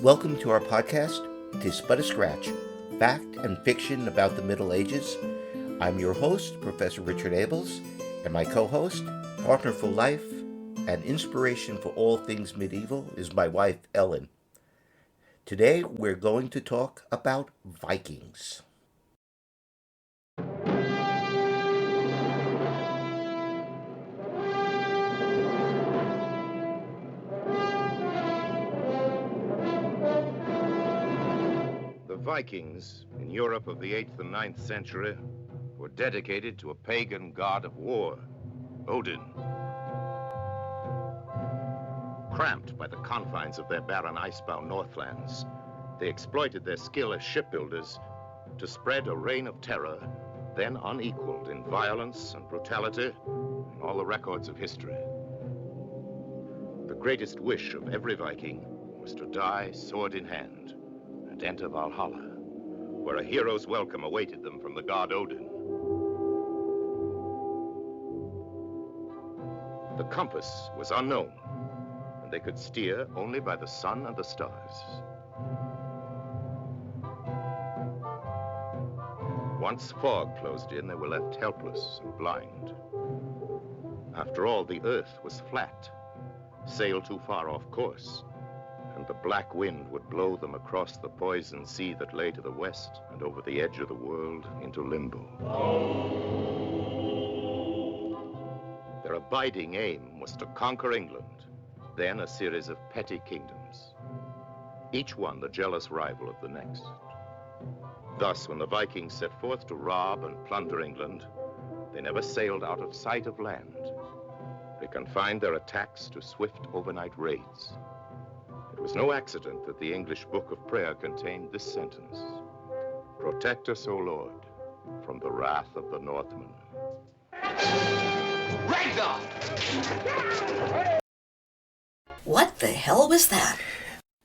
Welcome to our podcast, "'Tis But a Scratch, Fact and Fiction About the Middle Ages." I'm your host, Professor Richard Abels, and my co-host, partner for life, and inspiration for all things medieval is my wife, Ellen. Today, we're going to talk about Vikings. The Vikings, in Europe of the 8th and ninth century, were dedicated to a pagan god of war, Odin. Cramped by the confines of their barren icebound northlands, they exploited their skill as shipbuilders to spread a reign of terror then unequaled in violence and brutality in all the records of history. The greatest wish of every Viking was to die sword in hand and enter Valhalla, where a hero's welcome awaited them from the god Odin. The compass was unknown, and they could steer only by the sun and the stars. Once fog closed in, they were left helpless and blind. After all, the earth was flat. Sail too far off course, and the black wind would blow them across the poison sea that lay to the west and over the edge of the world into limbo. Their abiding aim was to conquer England, then a series of petty kingdoms, each one the jealous rival of the next. Thus, when the Vikings set forth to rob and plunder England, they never sailed out of sight of land. They confined their attacks to swift overnight raids. It was no accident that the English Book of Prayer contained this sentence: "Protect us, O Lord, from the wrath of the Northmen." Ragnar! What the hell was that?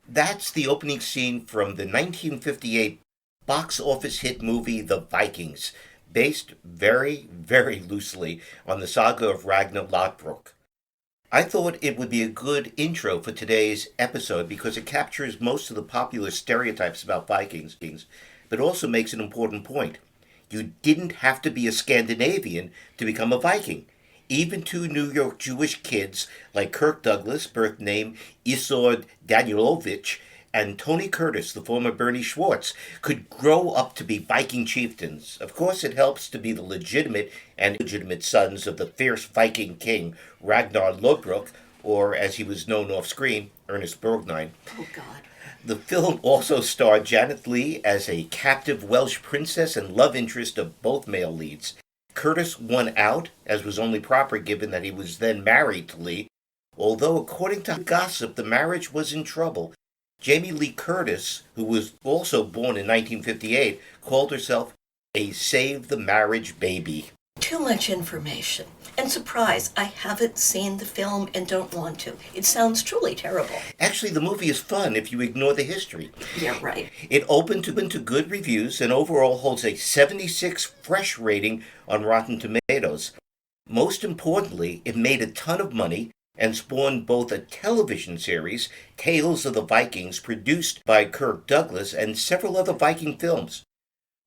That's the opening scene from the 1958 box office hit movie The Vikings, based very, very loosely on the saga of Ragnar Lodbrok. I thought it would be a good intro for today's episode because it captures most of the popular stereotypes about Vikings, but also makes an important point. You didn't have to be a Scandinavian to become a Viking. Even two New York Jewish kids like Kirk Douglas, birth name Isord Danielovich, and Tony Curtis, the former Bernie Schwartz, could grow up to be Viking chieftains. Of course, it helps to be the legitimate and illegitimate sons of the fierce Viking king Ragnar Lodbrok, or as he was known off-screen, Ernest Borgnine. Oh, God. The film also starred Janet Leigh as a captive Welsh princess and love interest of both male leads. Curtis won out, as was only proper given that he was then married to Leigh, although according to gossip, the marriage was in trouble. Jamie Lee Curtis, who was also born in 1958, called herself a save-the-marriage baby. Too much information. And surprise, I haven't seen the film and don't want to. It sounds truly terrible. Actually, the movie is fun if you ignore the history. Yeah, right. It opened to good reviews and overall holds a 76 fresh rating on Rotten Tomatoes. Most importantly, it made a ton of money and spawned both a television series, Tales of the Vikings, produced by Kirk Douglas, and several other Viking films.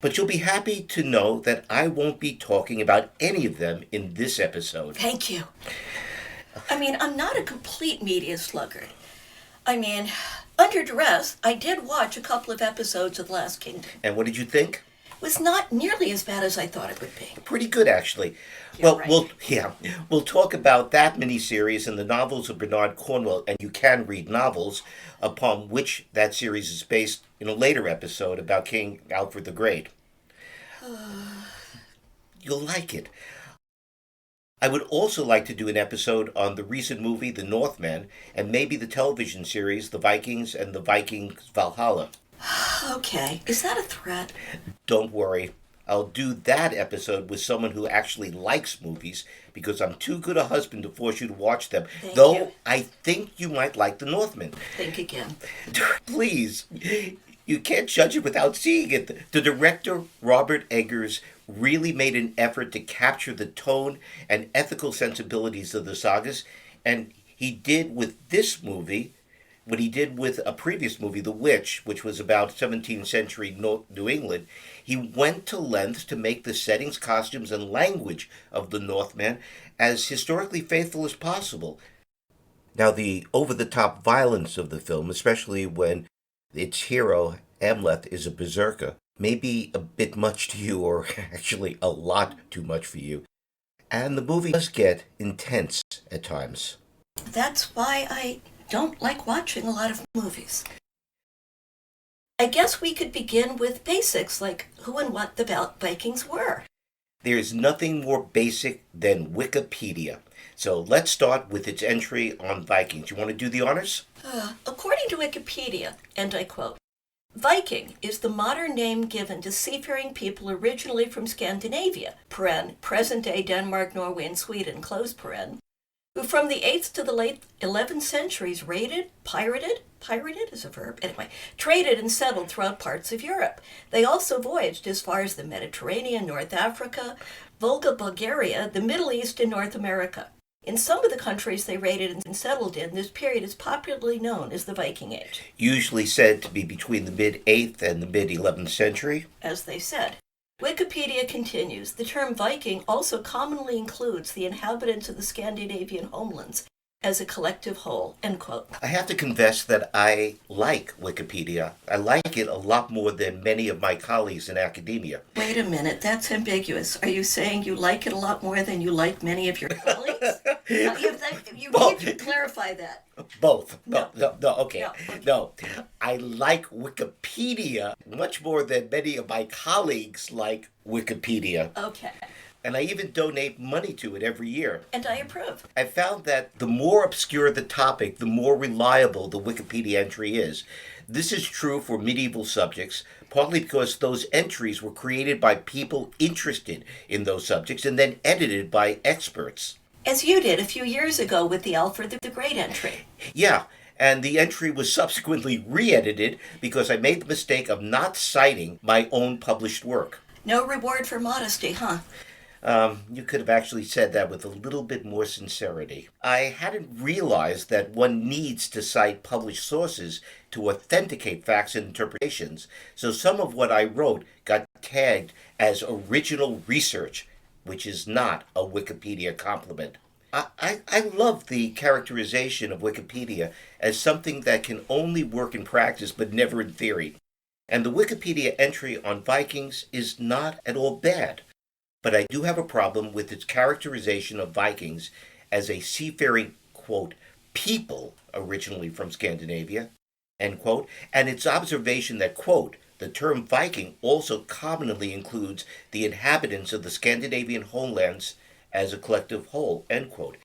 But you'll be happy to know that I won't be talking about any of them in this episode. Thank you. I'm not a complete media sluggard. Under duress, I did watch a couple of episodes of Last Kingdom. And what did you think? It was not nearly as bad as I thought it would be. Pretty good, actually. Yeah, well, right. we'll talk about that miniseries and the novels of Bernard Cornwell, and you can read novels upon which that series is based in a later episode about King Alfred the Great. You'll like it. I would also like to do an episode on the recent movie The Northman, and maybe the television series The Vikings and the Vikings Valhalla. Okay, is that a threat? Don't worry. I'll do that episode with someone who actually likes movies because I'm too good a husband to force you to watch them. Thank Though you. I think you might like The Northman. Think again. Please. You can't judge it without seeing it. The director, Robert Eggers, really made an effort to capture the tone and ethical sensibilities of the sagas, and he did with this movie what he did with a previous movie, The Witch, which was about 17th century New England. He went to lengths to make the settings, costumes, and language of the Northman as historically faithful as possible. Now, the over-the-top violence of the film, especially when its hero, Hamlet, is a berserker, may be a bit much to you, or actually a lot too much for you. And the movie does get intense at times. That's why I don't like watching a lot of movies. I guess we could begin with basics, like who and what the Vikings were. There's nothing more basic than Wikipedia. So let's start with its entry on Vikings. You want to do the honors? According to Wikipedia, and I quote, Viking is the modern name given to seafaring people originally from Scandinavia, present-day Denmark, Norway, and Sweden, who from the 8th to the late 11th centuries pirated is a verb, anyway, traded and settled throughout parts of Europe. They also voyaged as far as the Mediterranean, North Africa, Volga, Bulgaria, the Middle East, and North America. In some of the countries they raided and settled in, this period is popularly known as the Viking Age. Usually said to be between the mid-8th and the mid-11th century. As they said. Wikipedia continues, the term Viking also commonly includes the inhabitants of the Scandinavian homelands as a collective whole, end quote. I have to confess that I like Wikipedia. I like it a lot more than many of my colleagues in academia. Wait a minute, that's ambiguous. Are you saying you like it a lot more than you like many of your colleagues? You need to clarify that. Both. No, Okay. No, I like Wikipedia much more than many of my colleagues like Wikipedia. Okay. And I even donate money to it every year. And I approve. I found that the more obscure the topic, the more reliable the Wikipedia entry is. This is true for medieval subjects, partly because those entries were created by people interested in those subjects and then edited by experts. As you did a few years ago with the Alfred the Great entry. Yeah, and the entry was subsequently re-edited because I made the mistake of not citing my own published work. No reward for modesty, huh? You could have actually said that with a little bit more sincerity. I hadn't realized that one needs to cite published sources to authenticate facts and interpretations, so some of what I wrote got tagged as original research, which is not a Wikipedia compliment. I love the characterization of Wikipedia as something that can only work in practice but never in theory. And the Wikipedia entry on Vikings is not at all bad. But I do have a problem with its characterization of Vikings as a seafaring, quote, people originally from Scandinavia, end quote, and its observation that, quote, the term Viking also commonly includes the inhabitants of the Scandinavian homelands as a collective whole, end quote.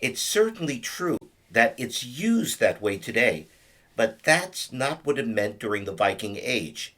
It's certainly true that it's used that way today, but that's not what it meant during the Viking Age.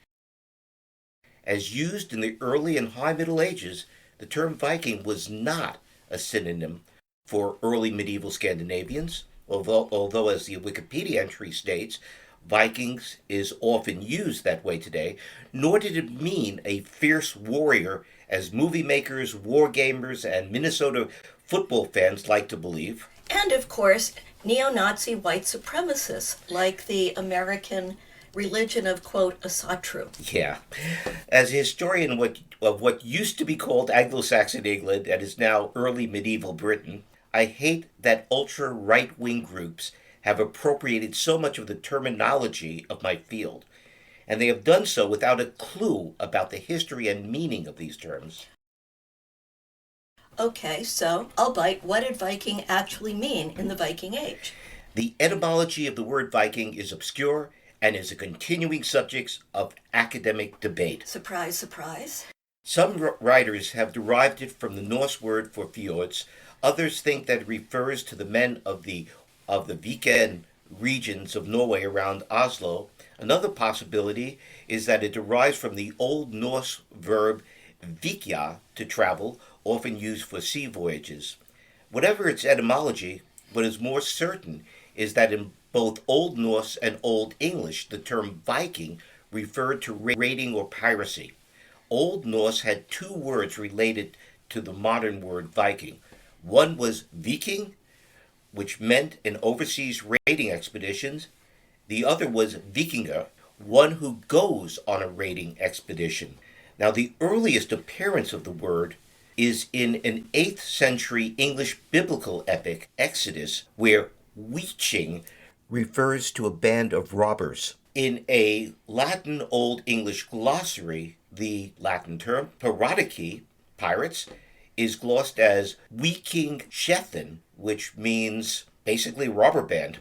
As used in the early and high Middle Ages, the term Viking was not a synonym for early medieval Scandinavians, although as the Wikipedia entry states, Vikings is often used that way today, nor did it mean a fierce warrior as movie makers, war gamers, and Minnesota football fans like to believe. And of course, neo-Nazi white supremacists like the American religion of, quote, Asatru. Yeah. As a historian of what used to be called Anglo-Saxon England and is now early medieval Britain, I hate that ultra-right-wing groups have appropriated so much of the terminology of my field, and they have done so without a clue about the history and meaning of these terms. Okay, so I'll bite. What did Viking actually mean in the Viking Age? The etymology of the word Viking is obscure and is a continuing subject of academic debate. Surprise, surprise. Some writers have derived it from the Norse word for fjords. Others think that it refers to the men of the Viking regions of Norway around Oslo. Another possibility is that it derives from the Old Norse verb vikja, to travel, often used for sea voyages. Whatever its etymology, what is more certain is that in both Old Norse and Old English, the term Viking referred to raiding or piracy. Old Norse had two words related to the modern word Viking. One was Viking, which meant an overseas raiding expedition, The other was Vikinger, one who goes on a raiding expedition. Now, the earliest appearance of the word is in an 8th century English biblical epic, Exodus, where weeching refers to a band of robbers. In a Latin Old English glossary, the Latin term piratici, pirates, is glossed as Viking Chieftain, which means basically robber band.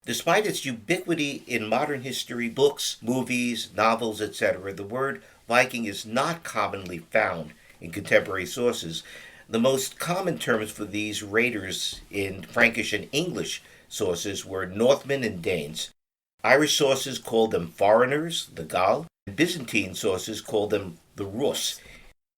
Despite its ubiquity in modern history books, movies, novels, etc., the word Viking is not commonly found in contemporary sources. The most common terms for these raiders in Frankish and English sources were Northmen and Danes. Irish sources called them foreigners, the Gal. Byzantine sources called them the Rus.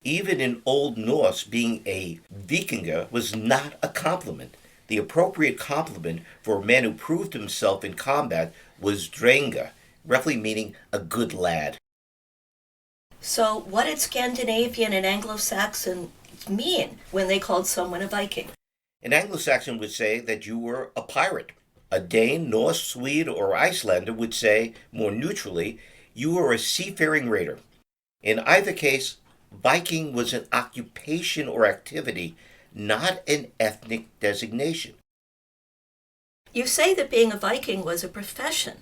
Even in Old Norse, being a Vikinger was not a compliment. The appropriate compliment for a man who proved himself in combat was Drenga, roughly meaning a good lad. So, what did Scandinavian and Anglo-Saxon mean when they called someone a Viking? An Anglo-Saxon would say that you were a pirate. A Dane, Norse, Swede, or Icelander would say, more neutrally, you were a seafaring raider. In either case, Viking was an occupation or activity, not an ethnic designation. You say that being a Viking was a profession,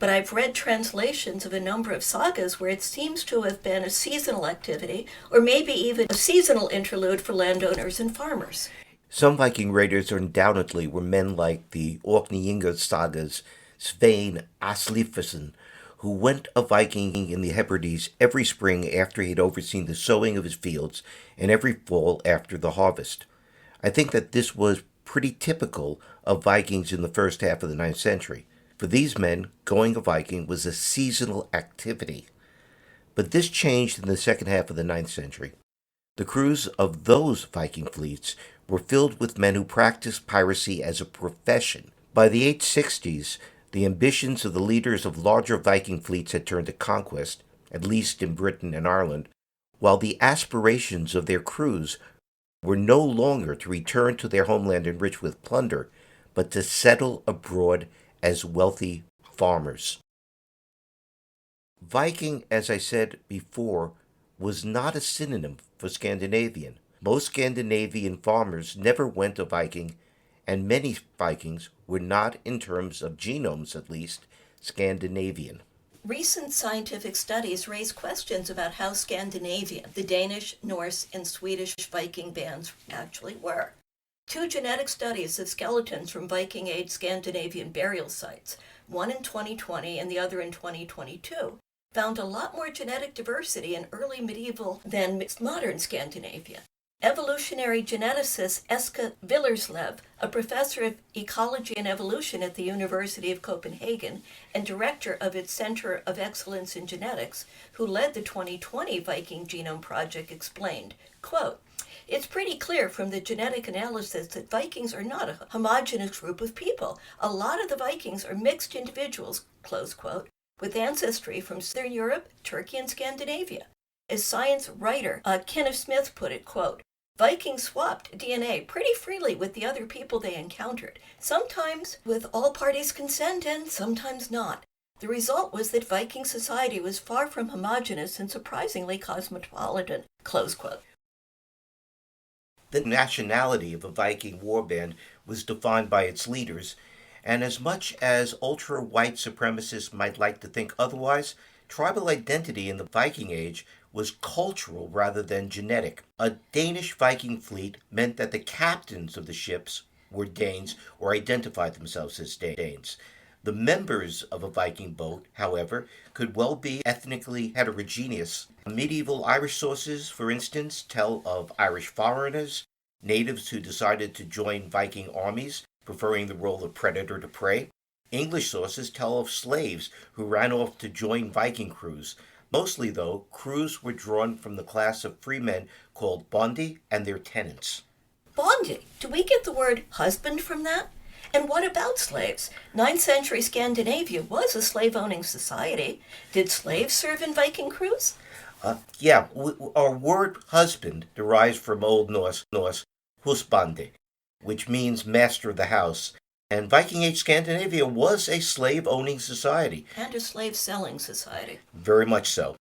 but I've read translations of a number of sagas where it seems to have been a seasonal activity, or maybe even a seasonal interlude for landowners and farmers. Some Viking raiders undoubtedly were men like the Orkneyinga saga's Svein Aslifason, who went a Viking in the Hebrides every spring after he had overseen the sowing of his fields and every fall after the harvest. I think that this was pretty typical of Vikings in the first half of the 9th century. For these men, going a Viking was a seasonal activity. But this changed in the second half of the 9th century. The crews of those Viking fleets were filled with men who practiced piracy as a profession. By the 860s, the ambitions of the leaders of larger Viking fleets had turned to conquest, at least in Britain and Ireland, while the aspirations of their crews were no longer to return to their homeland enriched with plunder, but to settle abroad as wealthy farmers. Viking, as I said before, was not a synonym for Scandinavian. Most Scandinavian farmers never went a Viking, and many Vikings were not, in terms of genomes at least, Scandinavian. Recent scientific studies raise questions about how Scandinavian, the Danish, Norse, and Swedish Viking bands actually were. Two genetic studies of skeletons from Viking Age Scandinavian burial sites, one in 2020 and the other in 2022, found a lot more genetic diversity in early medieval than modern Scandinavia. Evolutionary geneticist Eske Villerslev, a professor of ecology and evolution at the University of Copenhagen and director of its Center of Excellence in Genetics, who led the 2020 Viking Genome Project, explained, quote, "It's pretty clear from the genetic analysis that Vikings are not a homogeneous group of people. A lot of the Vikings are mixed individuals," close quote, with ancestry from Southern Europe, Turkey, and Scandinavia. As science writer Kenneth Smith put it, quote, "Vikings swapped DNA pretty freely with the other people they encountered, sometimes with all parties' consent and sometimes not. The result was that Viking society was far from homogeneous and surprisingly cosmopolitan," close quote. The nationality of a Viking warband was defined by its leaders, and as much as ultra-white supremacists might like to think otherwise, tribal identity in the Viking Age was cultural rather than genetic. A Danish Viking fleet meant that the captains of the ships were Danes or identified themselves as Danes. The members of a Viking boat, however, could well be ethnically heterogeneous. Medieval Irish sources, for instance, tell of Irish foreigners, natives who decided to join Viking armies, preferring the role of predator to prey. English sources tell of slaves who ran off to join Viking crews. Mostly, though, crews were drawn from the class of free men called bondi and their tenants. Bondi? Do we get the word husband from that? And what about slaves? 9th century Scandinavia was a slave-owning society. Did slaves serve in Viking crews? Our word husband derives from Old Norse husbandi, which means master of the house. And Viking Age Scandinavia was a slave-owning society. And a slave-selling society. Very much so.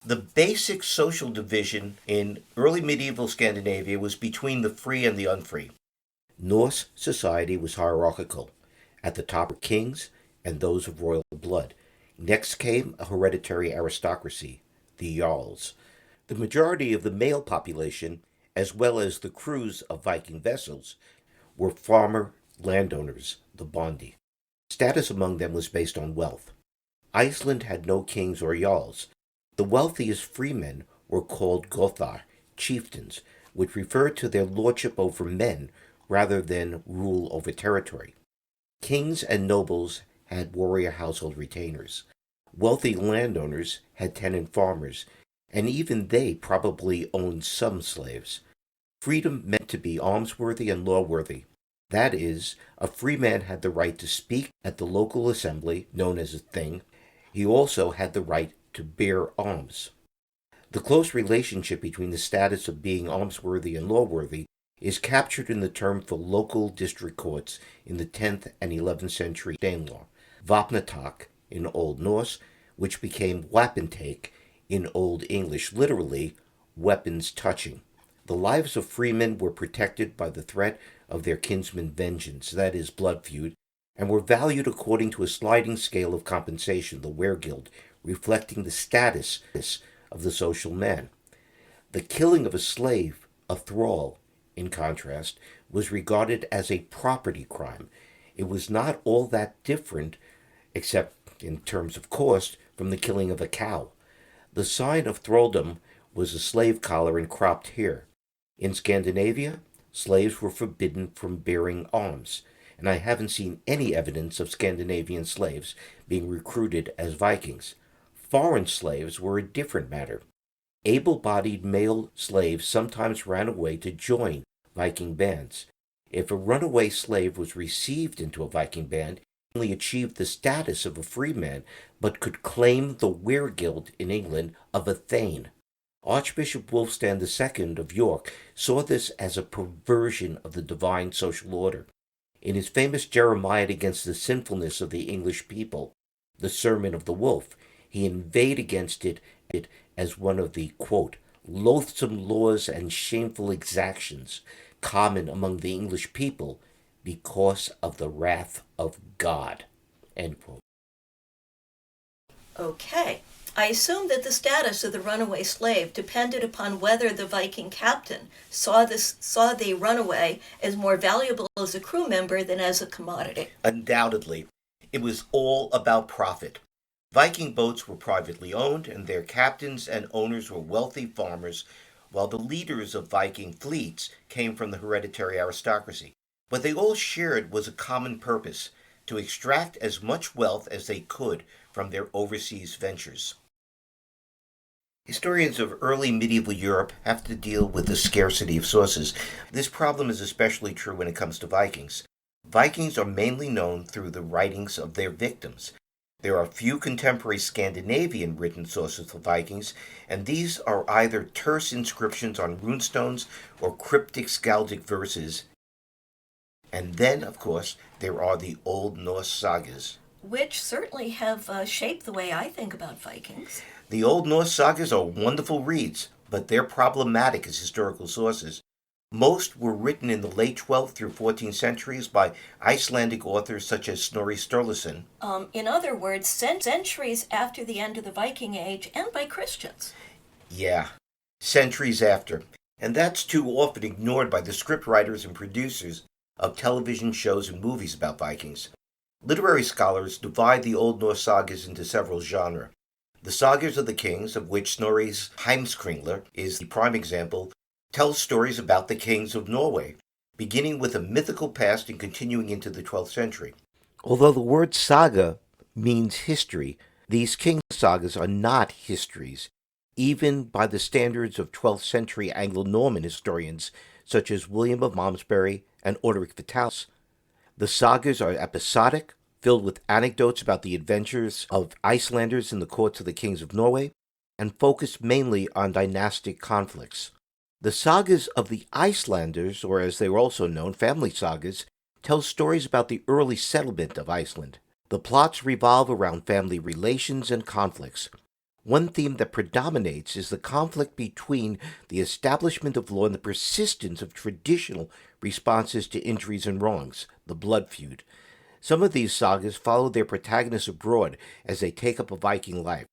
The basic social division in early medieval Scandinavia was between the free and the unfree. Norse society was hierarchical. At the top were kings and those of royal blood. Next came a hereditary aristocracy, the jarls. The majority of the male population, as well as the crews of Viking vessels, were farmer landowners, the bondi. Status among them was based on wealth. Iceland had no kings or jarls. The wealthiest freemen were called gothar, chieftains, which referred to their lordship over men rather than rule over territory. Kings and nobles had warrior household retainers. Wealthy landowners had tenant farmers, and even they probably owned some slaves. Freedom meant to be almsworthy and lawworthy. That is, a free man had the right to speak at the local assembly, known as a thing. He also had the right to bear alms. The close relationship between the status of being almsworthy and lawworthy is captured in the term for local district courts in the 10th and 11th century Danelaw, vapnatak in Old Norse, which became wapentake in Old English, literally, weapons touching. The lives of freemen were protected by the threat of their kinsman vengeance, that is, blood feud, and were valued according to a sliding scale of compensation, the weregild, reflecting the status of the social man. The killing of a slave, a thrall, in contrast, was regarded as a property crime. It was not all that different, except in terms of cost, from the killing of a cow. The sign of thraldom was a slave collar and cropped hair. In Scandinavia, slaves were forbidden from bearing arms, and I haven't seen any evidence of Scandinavian slaves being recruited as Vikings. Foreign slaves were a different matter. Able-bodied male slaves sometimes ran away to join Viking bands. If a runaway slave was received into a Viking band, he only achieved the status of a free man, but could claim the weregild in England of a thane. Archbishop Wulfstan II of York saw this as a perversion of the divine social order. In his famous Jeremiad against the sinfulness of the English people, the Sermon of the Wolf, he inveighed against it as one of the, quote, loathsome laws and shameful exactions common among the English people because of the wrath of God, end quote. Okay. I assume that the status of the runaway slave depended upon whether the Viking captain saw the runaway as more valuable as a crew member than as a commodity. Undoubtedly, it was all about profit. Viking boats were privately owned, and their captains and owners were wealthy farmers, while the leaders of Viking fleets came from the hereditary aristocracy. What they all shared was a common purpose: to extract as much wealth as they could from their overseas ventures. Historians of early medieval Europe have to deal with the scarcity of sources. This problem is especially true when it comes to Vikings. Vikings are mainly known through the writings of their victims. There are few contemporary Scandinavian written sources for Vikings, and these are either terse inscriptions on runestones or cryptic skaldic verses. And then, of course, there are the Old Norse sagas, which certainly have shaped the way I think about Vikings. The Old Norse sagas are wonderful reads, but they're problematic as historical sources. Most were written in the late 12th through 14th centuries by Icelandic authors such as Snorri Sturluson. In other words, centuries after the end of the Viking Age, and by Christians. Yeah, centuries after. And that's too often ignored by the scriptwriters and producers of television shows and movies about Vikings. Literary scholars divide the Old Norse sagas into several genres. The sagas of the kings, of which Snorri's Heimskringla is the prime example, tell stories about the kings of Norway, beginning with a mythical past and continuing into the 12th century. Although the word saga means history, these king sagas are not histories, even by the standards of 12th century Anglo-Norman historians such as William of Malmesbury and Orderic Vitalis. The sagas are episodic, filled with anecdotes about the adventures of Icelanders in the courts of the kings of Norway, and focus mainly on dynastic conflicts. The sagas of the Icelanders, or as they were also known, family sagas, tells stories about the early settlement of Iceland. The plots revolve around family relations and conflicts. One theme that predominates is the conflict between the establishment of law and the persistence of traditional responses to injuries and wrongs, the blood feud. Some of these sagas follow their protagonists abroad as they take up a Viking life.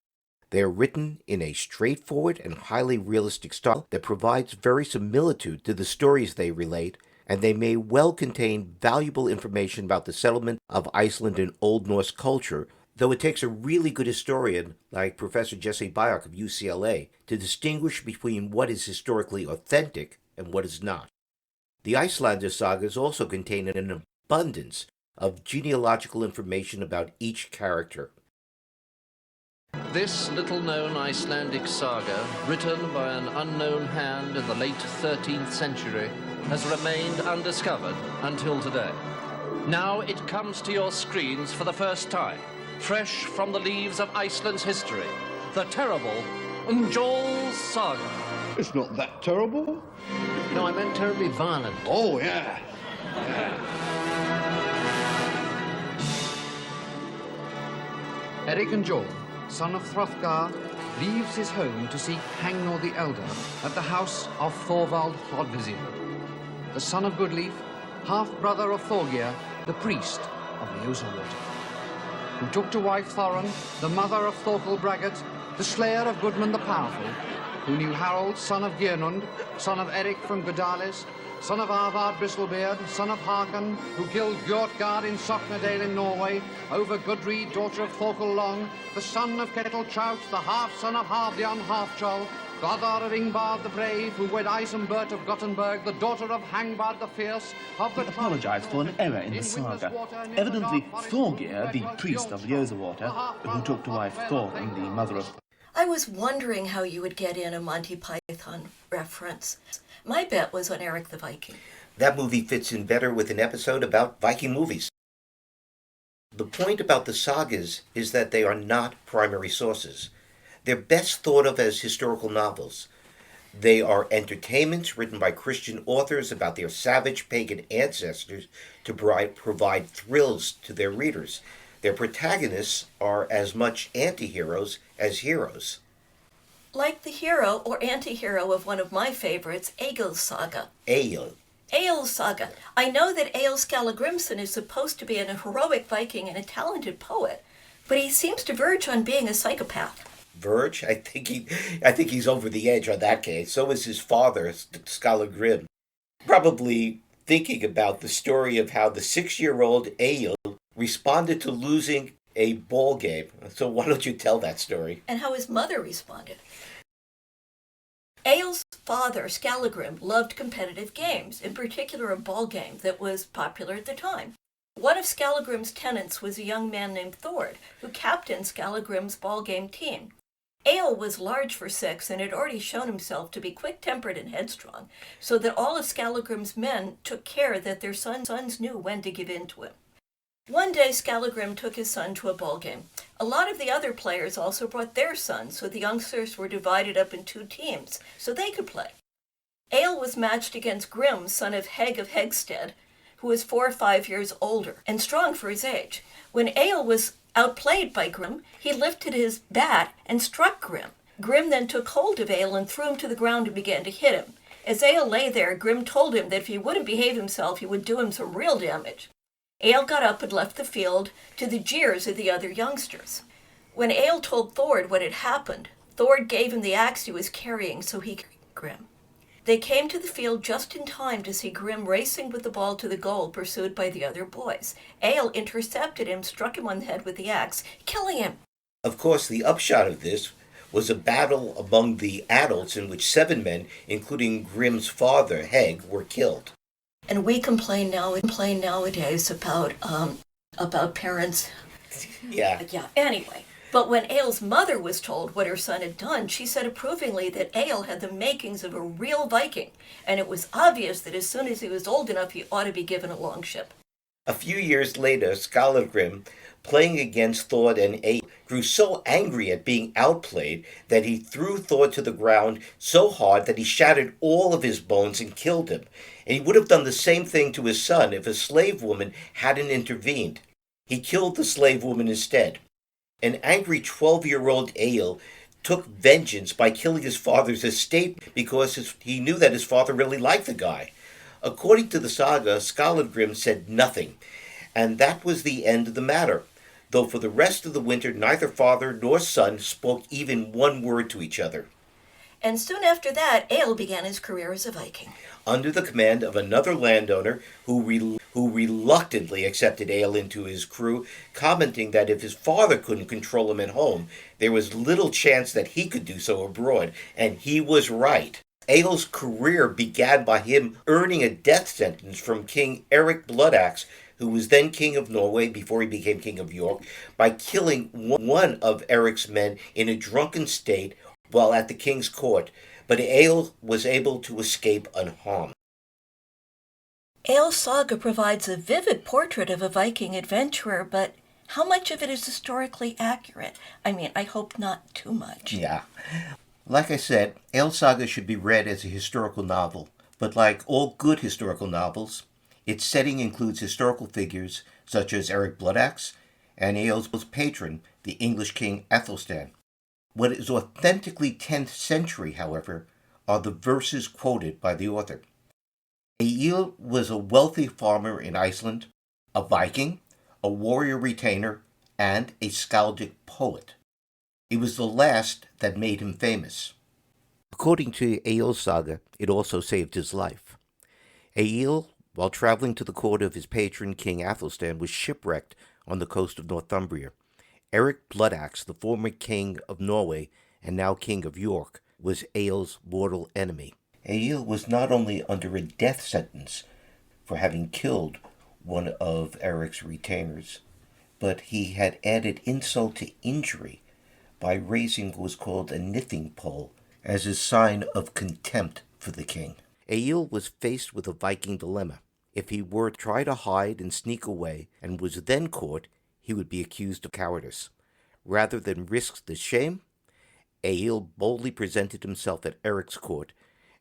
They are written in a straightforward and highly realistic style that provides verisimilitude to the stories they relate, and they may well contain valuable information about the settlement of Iceland in Old Norse culture, though it takes a really good historian like Professor Jesse Byock of UCLA to distinguish between what is historically authentic and what is not. The Icelander sagas also contain an abundance of genealogical information about each character. This little-known Icelandic saga, written by an unknown hand in the late 13th century, has remained undiscovered until today. Now it comes to your screens for the first time, fresh from the leaves of Iceland's history, the terrible Njol's saga. It's not that terrible. No, I meant terribly violent. Oh, yeah. Eric and Njol, son of Hrothgar, leaves his home to seek Hangnor the Elder at the house of Thorvald Hlodvisir, the son of Goodleaf, half-brother of Thorgeir, the priest of Ljósawater, who took to wife Thorin, the mother of Thorkel Braggart, the slayer of Gudmund the Powerful, who knew Harold, son of Gernund, son of Eric from Godalis, son of Arvard Bristlebeard, son of Hakan, who killed Gjortgard in Soknadale in Norway, over Gudrid, daughter of Thorkel Long, the son of Kettle Trout, the half-son of Halfdan Halfchol, Godar of Ingbard the Brave, who wed Isenbert of Gothenburg, the daughter of Hangbard the Fierce, of the... He apologized for an error in the saga. Evidently, Thorgeir, the priest of Ljósawater, who took to wife Thorin, the mother of... I was wondering how you would get in a Monty Python reference. My bet was on Eric the Viking. That movie fits in better with an episode about Viking movies. The point about the sagas is that they are not primary sources. They're best thought of as historical novels. They are entertainments written by Christian authors about their savage pagan ancestors to provide thrills to their readers. Their protagonists are as much anti-heroes as heroes. Like the hero or anti-hero of one of my favorites, Egil's saga. Egil's saga. I know that Egil Skallagrimsson is supposed to be a heroic Viking and a talented poet, but he seems to verge on being a psychopath. Verge? I think he's over the edge on that case. So is his father, Skallagrim. Probably thinking about the story of how the 6-year-old Egil responded to losing a ball game. So why don't you tell that story? And how his mother responded. Egil's father, Skallagrim, loved competitive games, in particular a ball game that was popular at the time. One of Skallagrim's tenants was a young man named Thord, who captained Skallagrim's ball game team. Egil was large for 6 and had already shown himself to be quick-tempered and headstrong, so that all of Skallagrim's men took care that their sons knew when to give in to him. One day, Skallagrim took his son to a ball game. A lot of the other players also brought their sons, so the youngsters were divided up in 2 teams, so they could play. Egil was matched against Grim, son of Heg of Hegstead, who was 4 or 5 years older and strong for his age. When Egil was outplayed by Grim, he lifted his bat and struck Grim. Grim then took hold of Egil and threw him to the ground and began to hit him. As Egil lay there, Grim told him that if he wouldn't behave himself, he would do him some real damage. Egil got up and left the field to the jeers of the other youngsters. When Egil told Thord what had happened, Thord gave him the axe he was carrying so he could Grim. They came to the field just in time to see Grim racing with the ball to the goal, pursued by the other boys. Egil intercepted him, struck him on the head with the axe, killing him. Of course, the upshot of this was a battle among the adults in which 7 men, including Grim's father, Heg, were killed. And we complain nowadays about parents. Yeah. Anyway, but when Egil's mother was told what her son had done, she said approvingly that Egil had the makings of a real Viking, and it was obvious that as soon as he was old enough, he ought to be given a longship. A few years later, Skallagrim, playing against Thord and Egil, grew so angry at being outplayed that he threw Thor to the ground so hard that he shattered all of his bones and killed him. And he would have done the same thing to his son if a slave woman hadn't intervened. He killed the slave woman instead. An angry 12-year-old Egil took vengeance by killing his father's estate because he knew that his father really liked the guy. According to the saga, Skallagrim said nothing, and that was the end of the matter, though for the rest of the winter neither father nor son spoke even one word to each other. And soon after that, Egil began his career as a Viking. Under the command of another landowner who reluctantly accepted Egil into his crew, commenting that if his father couldn't control him at home, there was little chance that he could do so abroad, and he was right. Egil's career began by him earning a death sentence from King Eric Bloodaxe, who was then king of Norway before he became king of York, by killing one of Eric's men in a drunken state while at the king's court, but Egil was able to escape unharmed. Egil's saga provides a vivid portrait of a Viking adventurer, but how much of it is historically accurate? I hope not too much. Yeah. Like I said, Egil's saga should be read as a historical novel, but like all good historical novels, its setting includes historical figures such as Eric Bloodaxe and Egil's patron, the English king Athelstan. What is authentically 10th century, however, are the verses quoted by the author. Egil was a wealthy farmer in Iceland, a Viking, a warrior retainer, and a skaldic poet. It was the last that made him famous. According to Egil's saga, it also saved his life. Egil, while traveling to the court of his patron King Athelstan, was shipwrecked on the coast of Northumbria. Eric Bloodaxe, the former king of Norway and now king of York, was Egil's mortal enemy. Egil was not only under a death sentence for having killed one of Eric's retainers, but he had added insult to injury by raising what was called a knitting pole as a sign of contempt for the king. Egil was faced with a Viking dilemma. If he were to try to hide and sneak away and was then caught, he would be accused of cowardice. Rather than risk the shame, Egil boldly presented himself at Eric's court,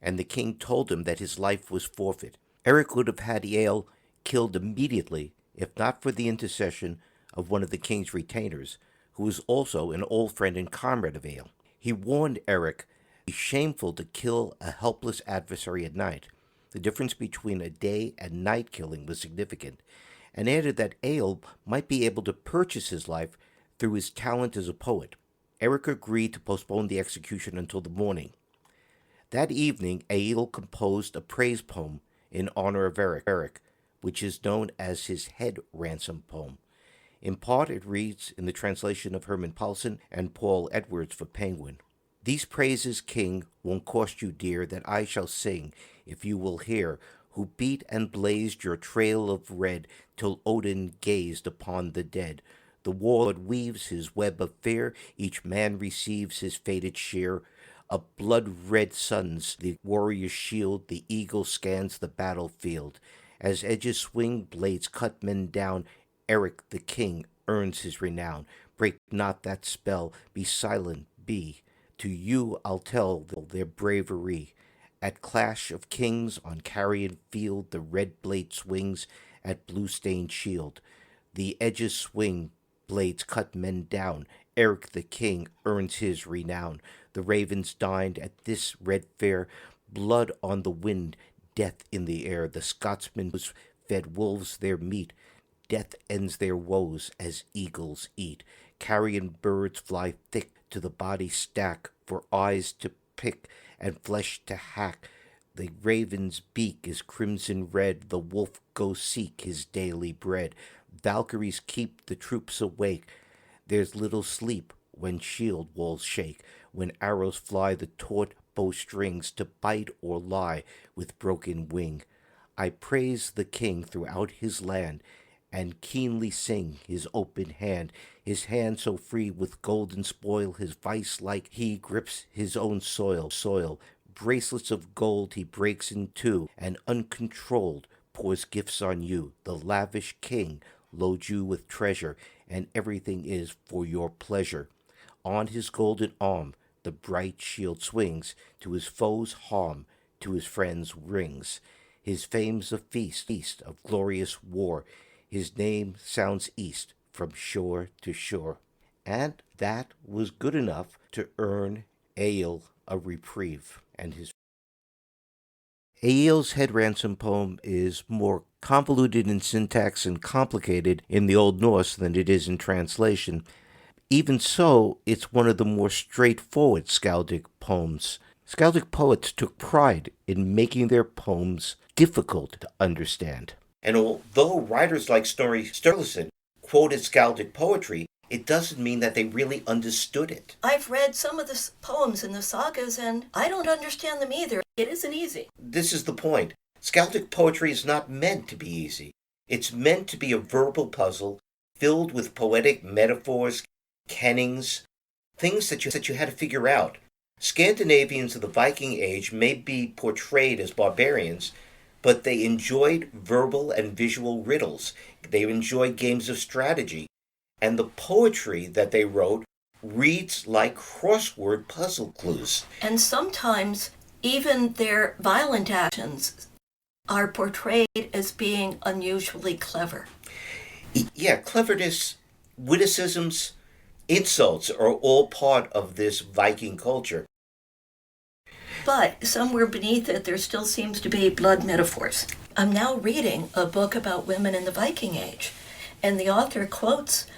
and the king told him that his life was forfeit. Eric would have had Egil killed immediately if not for the intercession of one of the king's retainers, who was also an old friend and comrade of Egil. He warned Eric it would be shameful to kill a helpless adversary at night. The difference between a day and night killing was significant, and added that Egil might be able to purchase his life through his talent as a poet. Eric agreed to postpone the execution until the morning. That evening, Egil composed a praise poem in honor of Eric, which is known as his head ransom poem. In part, it reads in the translation of Herman Paulsen and Paul Edwards for Penguin. These praises, king, won't cost you dear, that I shall sing, if you will hear, who beat and blazed your trail of red till Odin gazed upon the dead. The warlord weaves his web of fear, each man receives his fated share. Of blood-red suns the warrior's shield, the eagle scans the battlefield. As edges swing, blades cut men down, Eric the king earns his renown. Break not that spell, be silent, be. To you I'll tell their bravery. At clash of kings on carrion field, the red blade swings at blue-stained shield. The edges swing, blades cut men down. Eric the king earns his renown. The ravens dined at this red fair, blood on the wind, death in the air. The Scotsmen fed wolves their meat. Death ends their woes as eagles eat. Carrion birds fly thick to the body stack, for eyes to pick and flesh to hack. The raven's beak is crimson red, the wolf goes seek his daily bread. Valkyries keep the troops awake. There's little sleep when shield walls shake, when arrows fly the taut bowstrings to bite or lie with broken wing. I praise the king throughout his land, and keenly sing his open hand so free with golden spoil, his vice like he grips his own soil. Bracelets of gold he breaks in two, and uncontrolled pours gifts on you. The lavish king loads you with treasure, and everything is for your pleasure. On his golden arm the bright shield swings, to his foes harm, to his friends rings. His fame's a feast of glorious war. His name sounds east from shore to shore. And that was good enough to earn Egil a reprieve. And his Egil's head ransom poem is more convoluted in syntax and complicated in the Old Norse than it is in translation. Even so, it's one of the more straightforward skaldic poems. Skaldic poets took pride in making their poems difficult to understand. And although writers like Snorri Sturluson quoted skaldic poetry, it doesn't mean that they really understood it. I've read some of the poems in the sagas, and I don't understand them either. It isn't easy. This is the point. Skaldic poetry is not meant to be easy. It's meant to be a verbal puzzle filled with poetic metaphors, kennings, things that you had to figure out. Scandinavians of the Viking Age may be portrayed as barbarians, but they enjoyed verbal and visual riddles. They enjoyed games of strategy. And the poetry that they wrote reads like crossword puzzle clues. And sometimes even their violent actions are portrayed as being unusually clever. Yeah, cleverness, witticisms, insults are all part of this Viking culture. But somewhere beneath it, there still seems to be blood metaphors. I'm now reading a book about women in the Viking Age, and the author quotes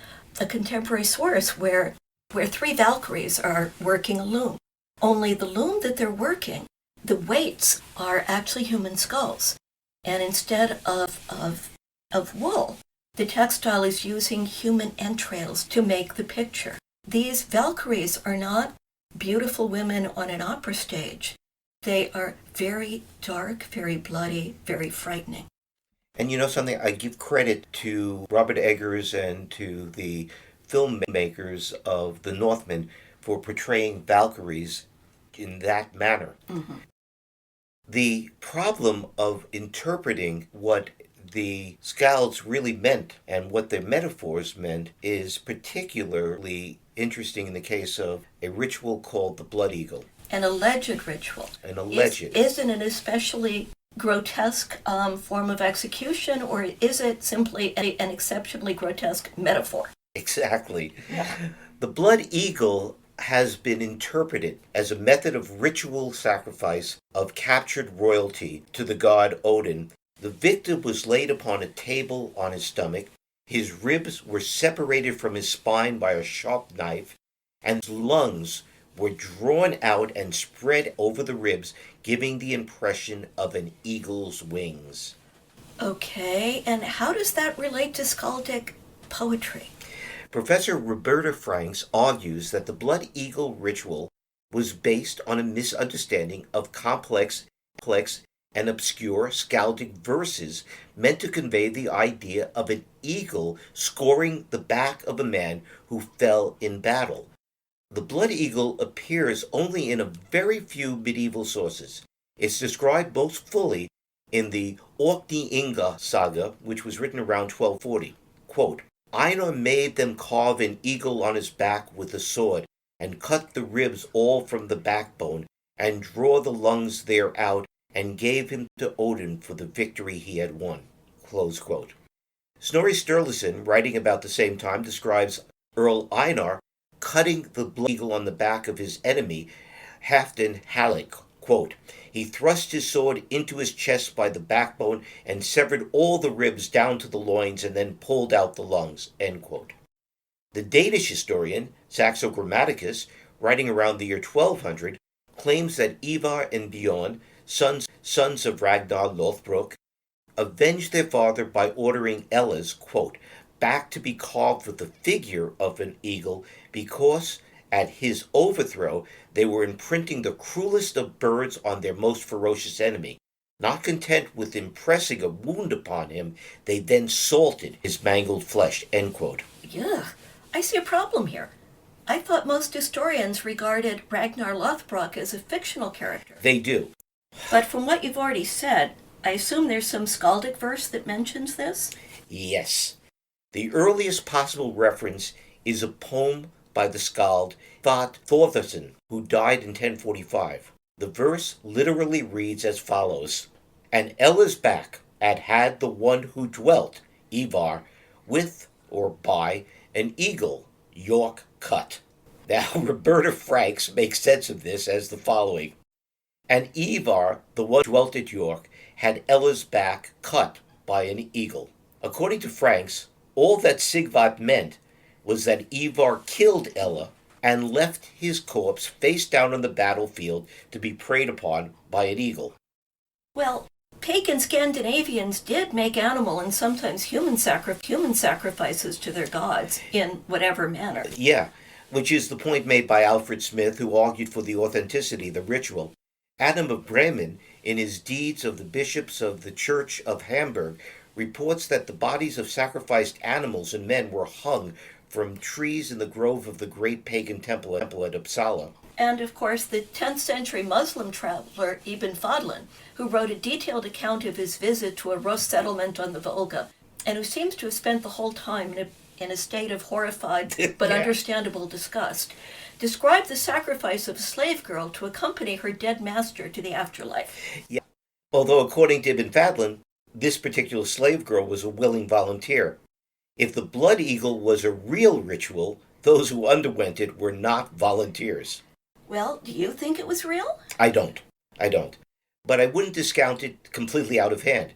a contemporary source where 3 Valkyries are working a loom. Only the loom that they're working, the weights are actually human skulls. And instead of wool, the textile is using human entrails to make the picture. These Valkyries are not beautiful women on an opera stage. They are very dark, very bloody, very frightening. And you know something? I give credit to Robert Eggers and to the filmmakers of The Northman for portraying Valkyries in that manner. Mm-hmm. The problem of interpreting what the Skalds really meant and what their metaphors meant is particularly interesting in the case of a ritual called the Blood Eagle. An alleged ritual. An alleged. Isn't it especially grotesque form of execution, or is it simply an exceptionally grotesque metaphor? Exactly. Yeah. The Blood Eagle has been interpreted as a method of ritual sacrifice of captured royalty to the god Odin. The victim was laid upon a table on his stomach. His ribs were separated from his spine by a sharp knife, and his lungs were drawn out and spread over the ribs, giving the impression of an eagle's wings. Okay, and how does that relate to skaldic poetry? Professor Roberta Franks argues that the Blood Eagle ritual was based on a misunderstanding of complex and obscure skaldic verses meant to convey the idea of an eagle scoring the back of a man who fell in battle. The Blood Eagle appears only in a very few medieval sources. It's described most fully in the Orkney Inga saga, which was written around 1240. Quote, Einar made them carve an eagle on his back with a sword, and cut the ribs all from the backbone, and draw the lungs there out, and gave him to Odin for the victory he had won. Close quote. Snorri Sturluson, writing about the same time, describes Earl Einar cutting the blood eagle on the back of his enemy, Halfdan Halleck. Quote, he thrust his sword into his chest by the backbone and severed all the ribs down to the loins and then pulled out the lungs. End quote. The Danish historian, Saxo Grammaticus, writing around the year 1200, claims that Ivar and Bjorn, sons of Ragnar Lothbrok, avenged their father by ordering Ella's, quote, back to be carved with the figure of an eagle because at his overthrow they were imprinting the cruelest of birds on their most ferocious enemy. Not content with impressing a wound upon him, they then salted his mangled flesh, end quote. Yeah, I see a problem here. I thought most historians regarded Ragnar Lothbrok as a fictional character. They do. But from what you've already said, I assume there's some skaldic verse that mentions this? Yes. The earliest possible reference is a poem by the skald Thorðarson, who died in 1045. The verse literally reads as follows: And Ella's back had the one who dwelt, Ivar, with or by an eagle, York cut. Now, Roberta Franks makes sense of this as the following: And Ivar, the one who dwelt at York, had Ella's back cut by an eagle. According to Franks, all that Sigvat meant was that Ivar killed Ella and left his corpse face down on the battlefield to be preyed upon by an eagle. Well, pagan Scandinavians did make animal and sometimes human sacrifices to their gods in whatever manner. Yeah, which is the point made by Alfred Smith, who argued for the authenticity of the ritual. Adam of Bremen, in his Deeds of the Bishops of the Church of Hamburg, reports that the bodies of sacrificed animals and men were hung from trees in the grove of the great pagan temple at Uppsala. And of course, the 10th century Muslim traveler Ibn Fadlan, who wrote a detailed account of his visit to a Rus settlement on the Volga, and who seems to have spent the whole time in a state of horrified but understandable disgust, described the sacrifice of a slave girl to accompany her dead master to the afterlife. Yeah. Although, according to Ibn Fadlan, this particular slave girl was a willing volunteer. If the blood eagle was a real ritual, those who underwent it were not volunteers. Well, do you think it was real? I don't. But I wouldn't discount it completely out of hand.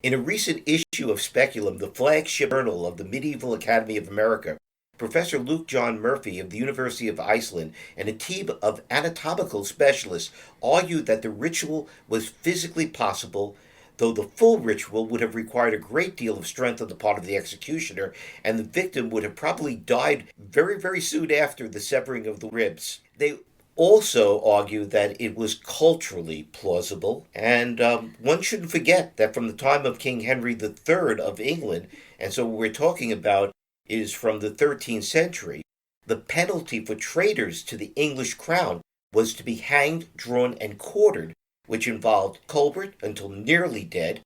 In a recent issue of Speculum, the flagship journal of the Medieval Academy of America, Professor Luke John Murphy of the University of Iceland and a team of anatomical specialists argued that the ritual was physically possible, though the full ritual would have required a great deal of strength on the part of the executioner, and the victim would have probably died very, very soon after the severing of the ribs. They also argue that it was culturally plausible, and one shouldn't forget that from the time of King Henry III of England, and so what we're talking about is from the 13th century, the penalty for traitors to the English crown was to be hanged, drawn, and quartered, which involved culvert until nearly dead,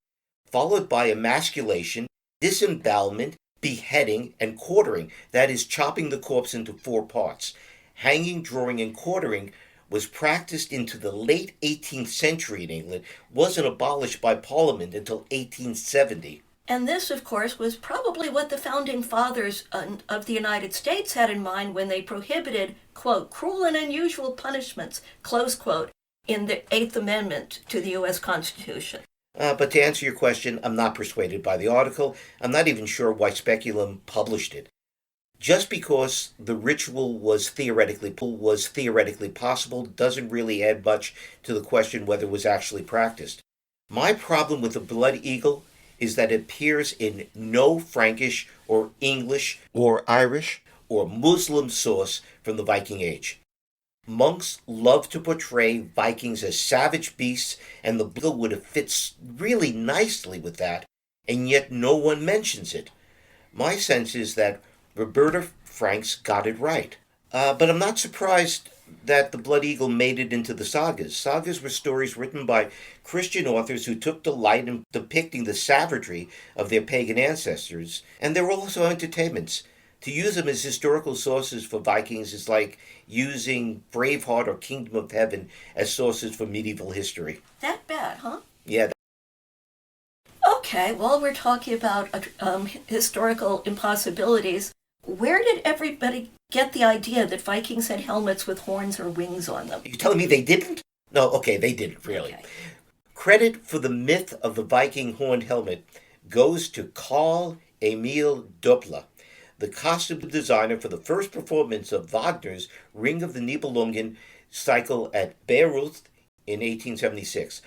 followed by emasculation, disembowelment, beheading, and quartering, that is, chopping the corpse into 4 parts. Hanging, drawing, and quartering was practiced into the late 18th century in England, wasn't abolished by Parliament until 1870. And this, of course, was probably what the founding fathers of the United States had in mind when they prohibited, quote, cruel and unusual punishments, close quote, in the 8th Amendment to the U.S. Constitution. But to answer your question, I'm not persuaded by the article. I'm not even sure why Speculum published it. Just because the ritual was theoretically possible doesn't really add much to the question whether it was actually practiced. My problem with the blood eagle is that it appears in no Frankish or English or Irish or Muslim source from the Viking Age. Monks love to portray Vikings as savage beasts, and the eagle would have fit really nicely with that, and yet no one mentions it. My sense is that Roberta Franks got it right. But I'm not surprised that the Blood Eagle made it into the sagas. Sagas were stories written by Christian authors who took delight in depicting the savagery of their pagan ancestors, and they were also entertainments. To use them as historical sources for Vikings is like using Braveheart or Kingdom of Heaven as sources for medieval history. That bad, huh? Yeah. Okay, while we're talking about historical impossibilities, where did everybody get the idea that Vikings had helmets with horns or wings on them? You're telling me they didn't? No, okay, they didn't, really. Okay. Credit for the myth of the Viking horned helmet goes to Carl Emil Doppler, the costume designer for the first performance of Wagner's Ring of the Nibelungen cycle at Bayreuth in 1876.